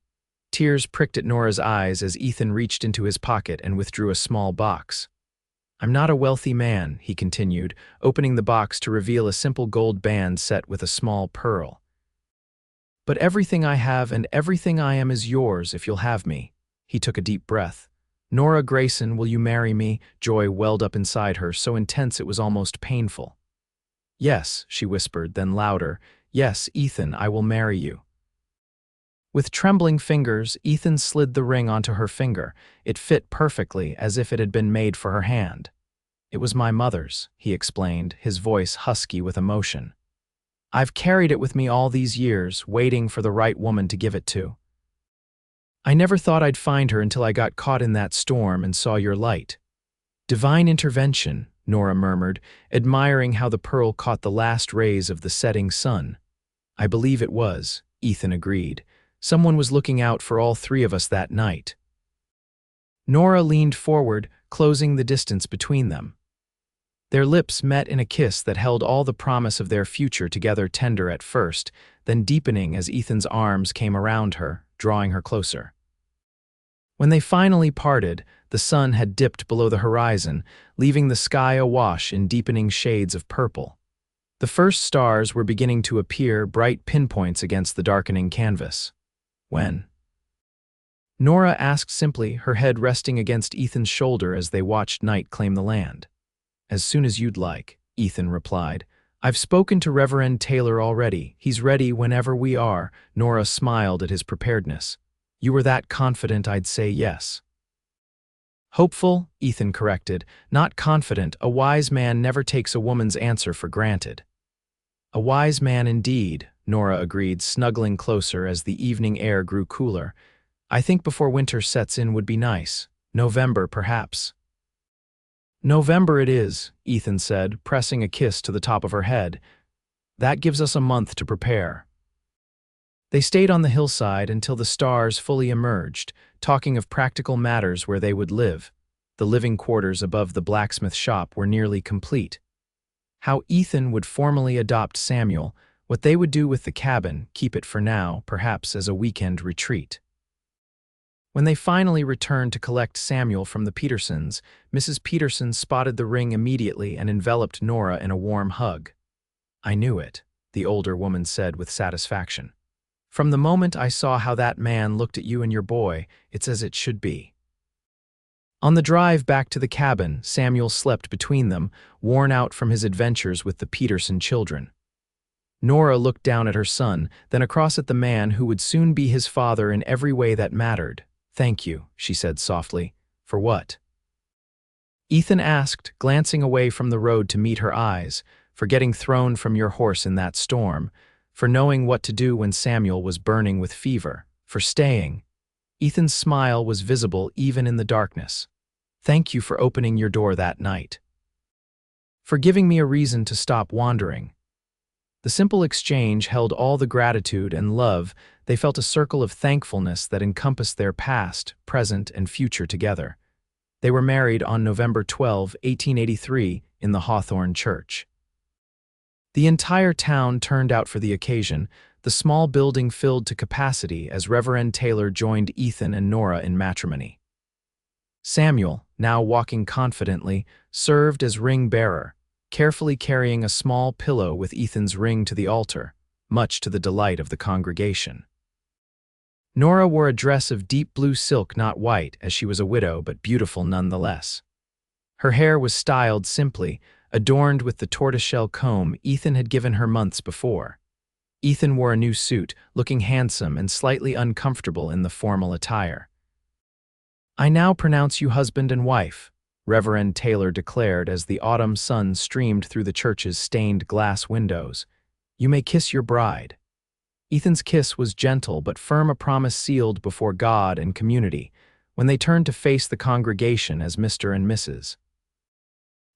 A: Tears pricked at Nora's eyes as Ethan reached into his pocket and withdrew a small box. I'm not a wealthy man, he continued, opening the box to reveal a simple gold band set with a small pearl. But everything I have and everything I am is yours if you'll have me. He took a deep breath. Nora Grayson, will you marry me? Joy welled up inside her, so intense it was almost painful. Yes, she whispered, then louder. Yes, Ethan, I will marry you. With trembling fingers, Ethan slid the ring onto her finger. It fit perfectly, as if it had been made for her hand. It was my mother's, he explained, his voice husky with emotion. I've carried it with me all these years, waiting for the right woman to give it to. I never thought I'd find her until I got caught in that storm and saw your light. Divine intervention, Nora murmured, admiring how the pearl caught the last rays of the setting sun. I believe it was, Ethan agreed. Someone was looking out for all three of us that night. Nora leaned forward, closing the distance between them. Their lips met in a kiss that held all the promise of their future together, tender at first, then deepening as Ethan's arms came around her, drawing her closer. When they finally parted, the sun had dipped below the horizon, leaving the sky awash in deepening shades of purple. The first stars were beginning to appear, bright pinpoints against the darkening canvas. When? Nora asked simply, her head resting against Ethan's shoulder as they watched night claim the land. As soon as you'd like, Ethan replied. I've spoken to Reverend Taylor already. He's ready whenever we are. Nora smiled at his preparedness. You were that confident I'd say yes. Hopeful, Ethan corrected, not confident. A wise man never takes a woman's answer for granted. A wise man indeed, Nora agreed, snuggling closer as the evening air grew cooler. I think before winter sets in would be nice. November, perhaps. November it is, Ethan said, pressing a kiss to the top of her head. That gives us a month to prepare. They stayed on the hillside until the stars fully emerged, talking of practical matters where they would live. The living quarters above the blacksmith shop were nearly complete. How Ethan would formally adopt Samuel, what they would do with the cabin, keep it for now, perhaps as a weekend retreat. When they finally returned to collect Samuel from the Petersons, Mrs. Peterson spotted the ring immediately and enveloped Nora in a warm hug. I knew it, the older woman said with satisfaction. From the moment I saw how that man looked at you and your boy, it's as it should be. On the drive back to the cabin, Samuel slept between them, worn out from his adventures with the Peterson children. Nora looked down at her son, then across at the man who would soon be his father in every way that mattered. Thank you, she said softly. For what? Ethan asked, glancing away from the road to meet her eyes, for getting thrown from your horse in that storm, for knowing what to do when Samuel was burning with fever, for staying. Ethan's smile was visible even in the darkness. Thank you for opening your door that night. For giving me a reason to stop wandering. The simple exchange held all the gratitude and love. They felt a circle of thankfulness that encompassed their past, present, and future together. They were married on November 12, 1883, in the Hawthorne Church. The entire town turned out for the occasion, the small building filled to capacity as Reverend Taylor joined Ethan and Nora in matrimony. Samuel, now walking confidently, served as ring-bearer, carefully carrying a small pillow with Ethan's ring to the altar, much to the delight of the congregation. Nora wore a dress of deep blue silk, not white, as she was a widow, but beautiful nonetheless. Her hair was styled simply, adorned with the tortoiseshell comb Ethan had given her months before. Ethan wore a new suit, looking handsome and slightly uncomfortable in the formal attire. I now pronounce you husband and wife, Reverend Taylor declared as the autumn sun streamed through the church's stained glass windows. You may kiss your bride. Ethan's kiss was gentle but firm, a promise sealed before God and community, when they turned to face the congregation as Mr. and Mrs.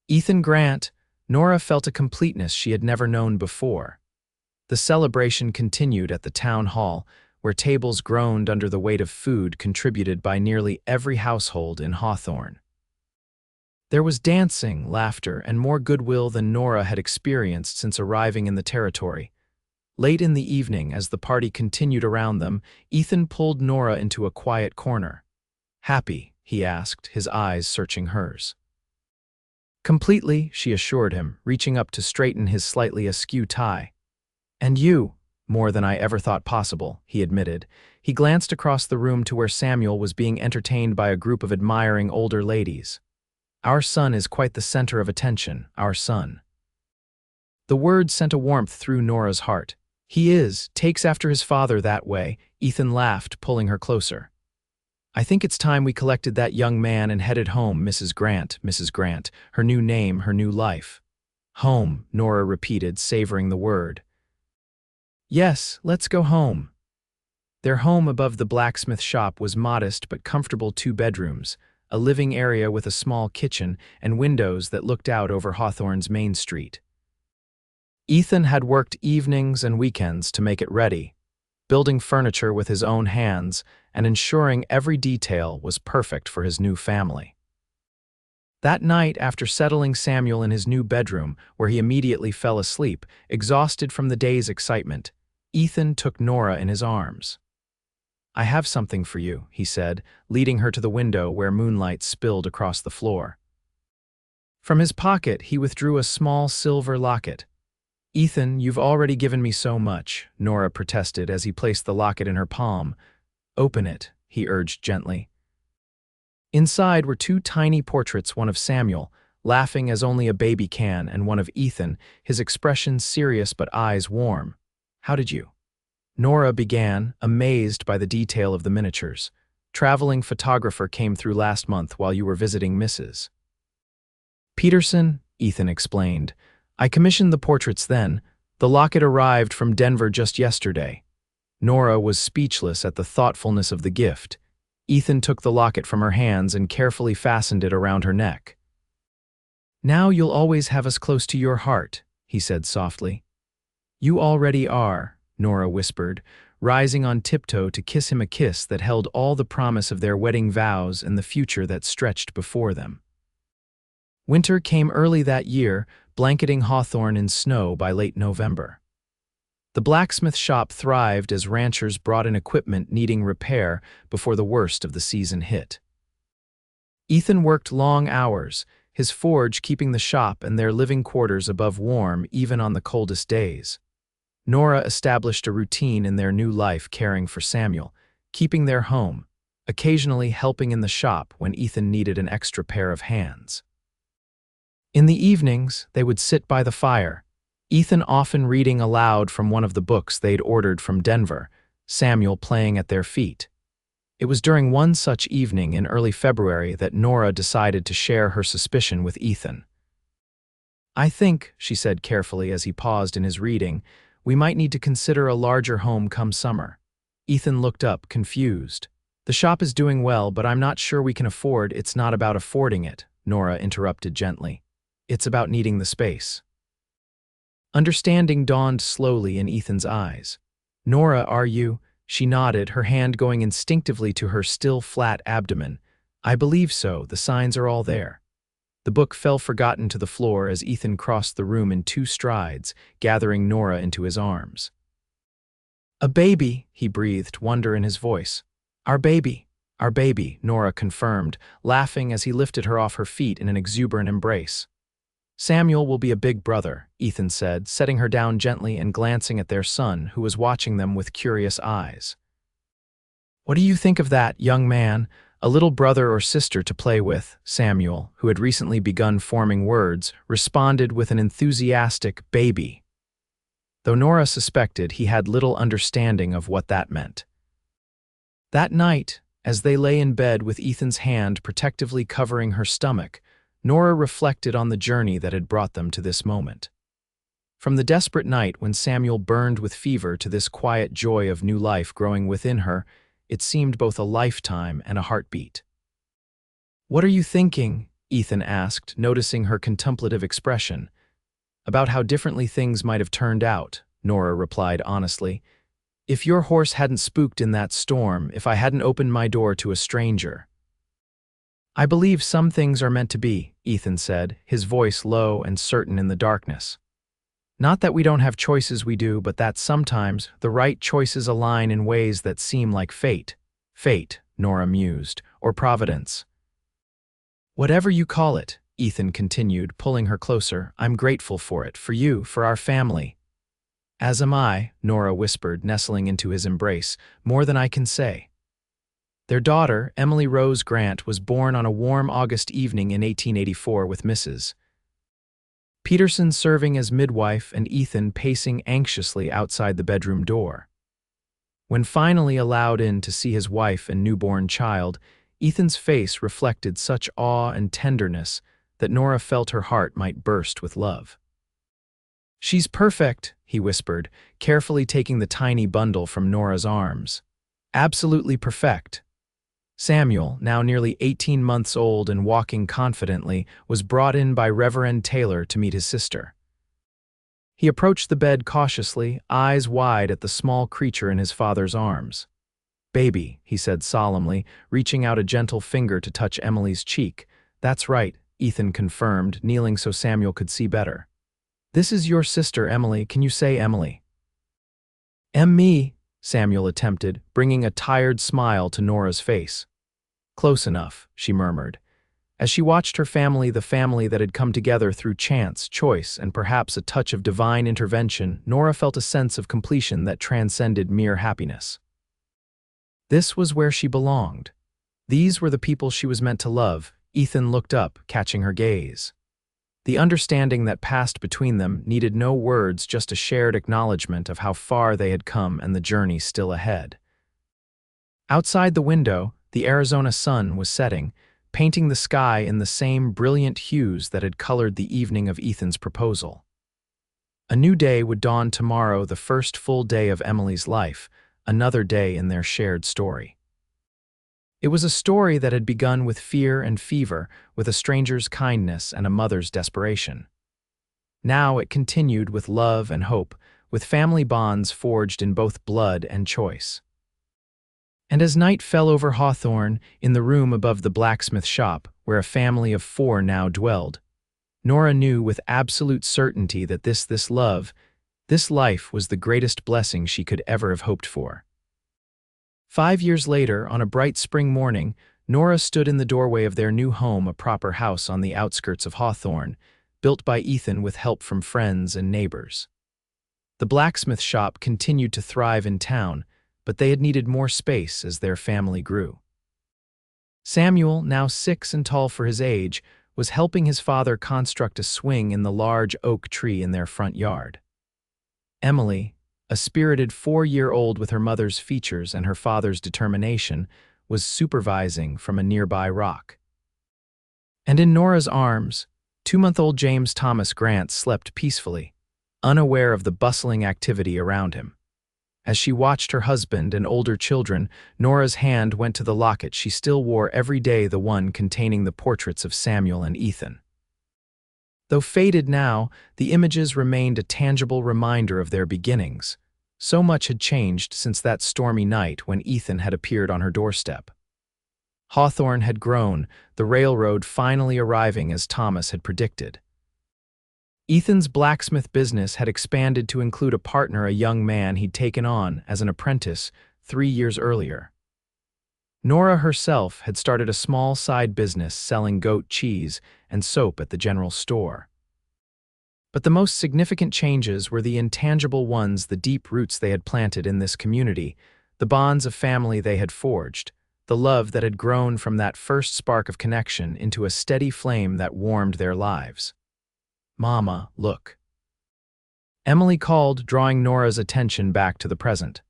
A: Ethan Grant. Nora felt a completeness she had never known before. The celebration continued at the town hall, where tables groaned under the weight of food contributed by nearly every household in Hawthorne. There was dancing, laughter, and more goodwill than Nora had experienced since arriving in the territory. Late in the evening, as the party continued around them, Ethan pulled Nora into a quiet corner. "Happy?" he asked, his eyes searching hers. "Completely," she assured him, reaching up to straighten his slightly askew tie. "And you?" "More than I ever thought possible," he admitted. He glanced across the room to where Samuel was being entertained by a group of admiring older ladies. "Our son is quite the center of attention, our son." The word sent a warmth through Nora's heart. "He is, takes after his father that way," Ethan laughed, pulling her closer. "I think it's time we collected that young man and headed home, Mrs. Grant, Mrs. Grant, her new name, her new life." "Home," Nora repeated, savoring the word. "Yes, let's go home." Their home above the blacksmith shop was modest but comfortable, 2 bedrooms, a living area with a small kitchen, and windows that looked out over Hawthorne's Main Street. Ethan had worked evenings and weekends to make it ready, building furniture with his own hands and ensuring every detail was perfect for his new family. That night, after settling Samuel in his new bedroom, where he immediately fell asleep, exhausted from the day's excitement, Ethan took Nora in his arms. "I have something for you," he said, leading her to the window where moonlight spilled across the floor. From his pocket, he withdrew a small silver locket. "Ethan, you've already given me so much," Nora protested as he placed the locket in her palm. "Open it," he urged gently. Inside were 2 tiny portraits, one of Samuel, laughing as only a baby can, and one of Ethan, his expression serious but eyes warm. "How did you?" Nora began, amazed by the detail of the miniatures. "Traveling photographer came through last month while you were visiting Mrs. Peterson," Ethan explained. "I commissioned the portraits then. The locket arrived from Denver just yesterday." Nora was speechless at the thoughtfulness of the gift. Ethan took the locket from her hands and carefully fastened it around her neck. "Now you'll always have us close to your heart," he said softly. "You already are," Nora whispered, rising on tiptoe to kiss him, a kiss that held all the promise of their wedding vows and the future that stretched before them. Winter came early that year, blanketing Hawthorne in snow by late November. The blacksmith shop thrived as ranchers brought in equipment needing repair before the worst of the season hit. Ethan worked long hours, his forge keeping the shop and their living quarters above warm even on the coldest days. Nora established a routine in their new life, caring for Samuel, keeping their home, occasionally helping in the shop when Ethan needed an extra pair of hands. In the evenings, they would sit by the fire, Ethan often reading aloud from one of the books they'd ordered from Denver, Samuel playing at their feet. It was during one such evening in early February that Nora decided to share her suspicion with Ethan. "I think," she said carefully as he paused in his reading, "we might need to consider a larger home come summer." Ethan looked up, confused. "The shop is doing well, but I'm not sure we can afford." "It's not about affording it," Nora interrupted gently. "It's about needing the space." Understanding dawned slowly in Ethan's eyes. "Nora, are you?" She nodded, her hand going instinctively to her still flat abdomen. "I believe so, the signs are all there." The book fell forgotten to the floor as Ethan crossed the room in 2 strides, gathering Nora into his arms. "A baby," he breathed, wonder in his voice. Our baby," Nora confirmed, laughing as he lifted her off her feet in an exuberant embrace. "Samuel will be a big brother," Ethan said, setting her down gently and glancing at their son, who was watching them with curious eyes. "What do you think of that, young man? A little brother or sister to play with?" Samuel, who had recently begun forming words, responded with an enthusiastic "baby," though Nora suspected he had little understanding of what that meant. That night, as they lay in bed with Ethan's hand protectively covering her stomach, Nora reflected on the journey that had brought them to this moment. From the desperate night when Samuel burned with fever to this quiet joy of new life growing within her, it seemed both a lifetime and a heartbeat. "What are you thinking?" Ethan asked, noticing her contemplative expression. "About how differently things might have turned out," Nora replied honestly. "If your horse hadn't spooked in that storm, if I hadn't opened my door to a stranger." "I believe some things are meant to be," Ethan said, his voice low and certain in the darkness. "Not that we don't have choices we do, but that sometimes the right choices align in ways that seem like fate." "Fate," Nora mused, "or providence." "Whatever you call it," Ethan continued, pulling her closer, "I'm grateful for it, for you, for our family." "As am I," Nora whispered, nestling into his embrace, "more than I can say." Their daughter, Emily Rose Grant, was born on a warm August evening in 1884 with Mrs. Peterson serving as midwife and Ethan pacing anxiously outside the bedroom door. When finally allowed in to see his wife and newborn child, Ethan's face reflected such awe and tenderness that Nora felt her heart might burst with love. "She's perfect," he whispered, carefully taking the tiny bundle from Nora's arms. "Absolutely perfect." Samuel, now nearly 18 months old and walking confidently, was brought in by Reverend Taylor to meet his sister. He approached the bed cautiously, eyes wide at the small creature in his father's arms. "Baby," he said solemnly, reaching out a gentle finger to touch Emily's cheek. "That's right," Ethan confirmed, kneeling so Samuel could see better. "This is your sister, Emily. Can you say Emily?" "Me," Samuel attempted, bringing a tired smile to Nora's face. "Close enough," she murmured. As she watched her family, the family that had come together through chance, choice, and perhaps a touch of divine intervention, Nora felt a sense of completion that transcended mere happiness. This was where she belonged. These were the people she was meant to love. Ethan looked up, catching her gaze. The understanding that passed between them needed no words, just a shared acknowledgement of how far they had come and the journey still ahead. Outside the window, the Arizona sun was setting, painting the sky in the same brilliant hues that had colored the evening of Ethan's proposal. A new day would dawn tomorrow, the first full day of Emily's life, another day in their shared story. It was a story that had begun with fear and fever, with a stranger's kindness and a mother's desperation. Now it continued with love and hope, with family bonds forged in both blood and choice. And as night fell over Hawthorne, in the room above the blacksmith shop, where a family of 4 now dwelled, Nora knew with absolute certainty that this love, this life was the greatest blessing she could ever have hoped for. 5 years later, on a bright spring morning, Nora stood in the doorway of their new home, a proper house on the outskirts of Hawthorne, built by Ethan with help from friends and neighbors. The blacksmith shop continued to thrive in town, but they had needed more space as their family grew. Samuel, now 6 and tall for his age, was helping his father construct a swing in the large oak tree in their front yard. Emily, a spirited 4-year-old with her mother's features and her father's determination, was supervising from a nearby rock. And in Nora's arms, 2-month-old James Thomas Grant slept peacefully, unaware of the bustling activity around him. As she watched her husband and older children, Nora's hand went to the locket she still wore every day, the one containing the portraits of Samuel and Ethan. Though faded now, the images remained a tangible reminder of their beginnings. So much had changed since that stormy night when Ethan had appeared on her doorstep. Hawthorne had grown, the railroad finally arriving as Thomas had predicted. Ethan's blacksmith business had expanded to include a partner, a young man he'd taken on as an apprentice 3 years earlier. Nora herself had started a small side business selling goat cheese and soap at the general store. But the most significant changes were the intangible ones, the deep roots they had planted in this community, the bonds of family they had forged, the love that had grown from that first spark of connection into a steady flame that warmed their lives. "Mama, look." Emily called, drawing Nora's attention back to the present.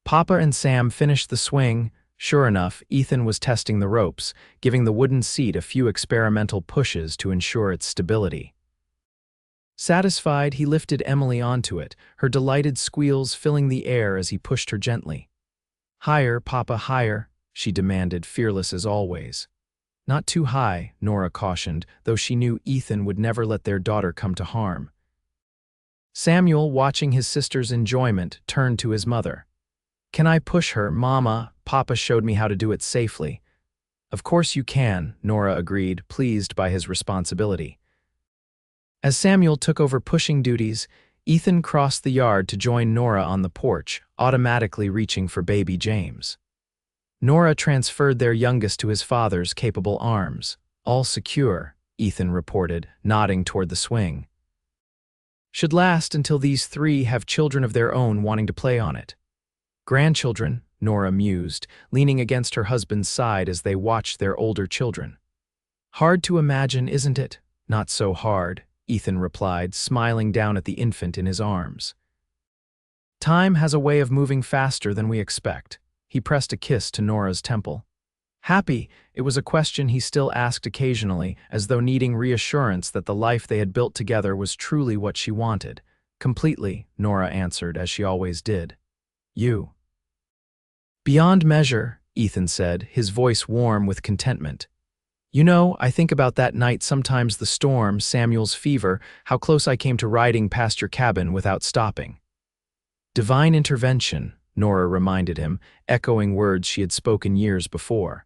A: Papa and Sam finished the swing. Sure enough, Ethan was testing the ropes, giving the wooden seat a few experimental pushes to ensure its stability. Satisfied, he lifted Emily onto it, her delighted squeals filling the air as he pushed her gently. "Higher, Papa, higher," she demanded, fearless as always. "Not too high," Nora cautioned, though she knew Ethan would never let their daughter come to harm. Samuel, watching his sister's enjoyment, turned to his mother. "Can I push her, Mama? Papa showed me how to do it safely." "Of course you can," Nora agreed, pleased by his responsibility. As Samuel took over pushing duties, Ethan crossed the yard to join Nora on the porch, automatically reaching for baby James. Nora transferred their youngest to his father's capable arms. "All secure," Ethan reported, nodding toward the swing. "Should last until these three have children of their own wanting to play on it." "Grandchildren," Nora mused, leaning against her husband's side as they watched their older children. "Hard to imagine, isn't it?" "Not so hard," Ethan replied, smiling down at the infant in his arms. "Time has a way of moving faster than we expect." He pressed a kiss to Nora's temple. Happy, it was a question he still asked occasionally, as though needing reassurance that the life they had built together was truly what she wanted. "Completely," Nora answered, as she always did. "You?" "Beyond measure," Ethan said, his voice warm with contentment. "You know, I think about that night, sometimes the storm, Samuel's fever, how close I came to riding past your cabin without stopping." "Divine intervention," Nora reminded him, echoing words she had spoken years before.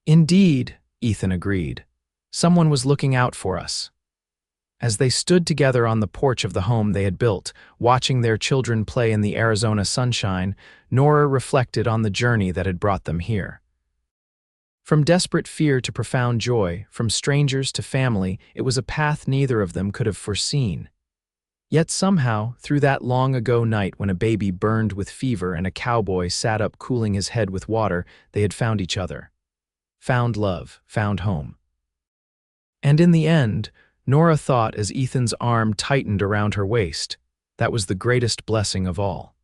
A: "Indeed," Ethan agreed. "Someone was looking out for us." As they stood together on the porch of the home they had built, watching their children play in the Arizona sunshine, Nora reflected on the journey that had brought them here. From desperate fear to profound joy, from strangers to family, it was a path neither of them could have foreseen. Yet somehow, through that long-ago night when a baby burned with fever and a cowboy sat up cooling his head with water, they had found each other. Found love, found home. And in the end, Nora thought as Ethan's arm tightened around her waist, that was the greatest blessing of all.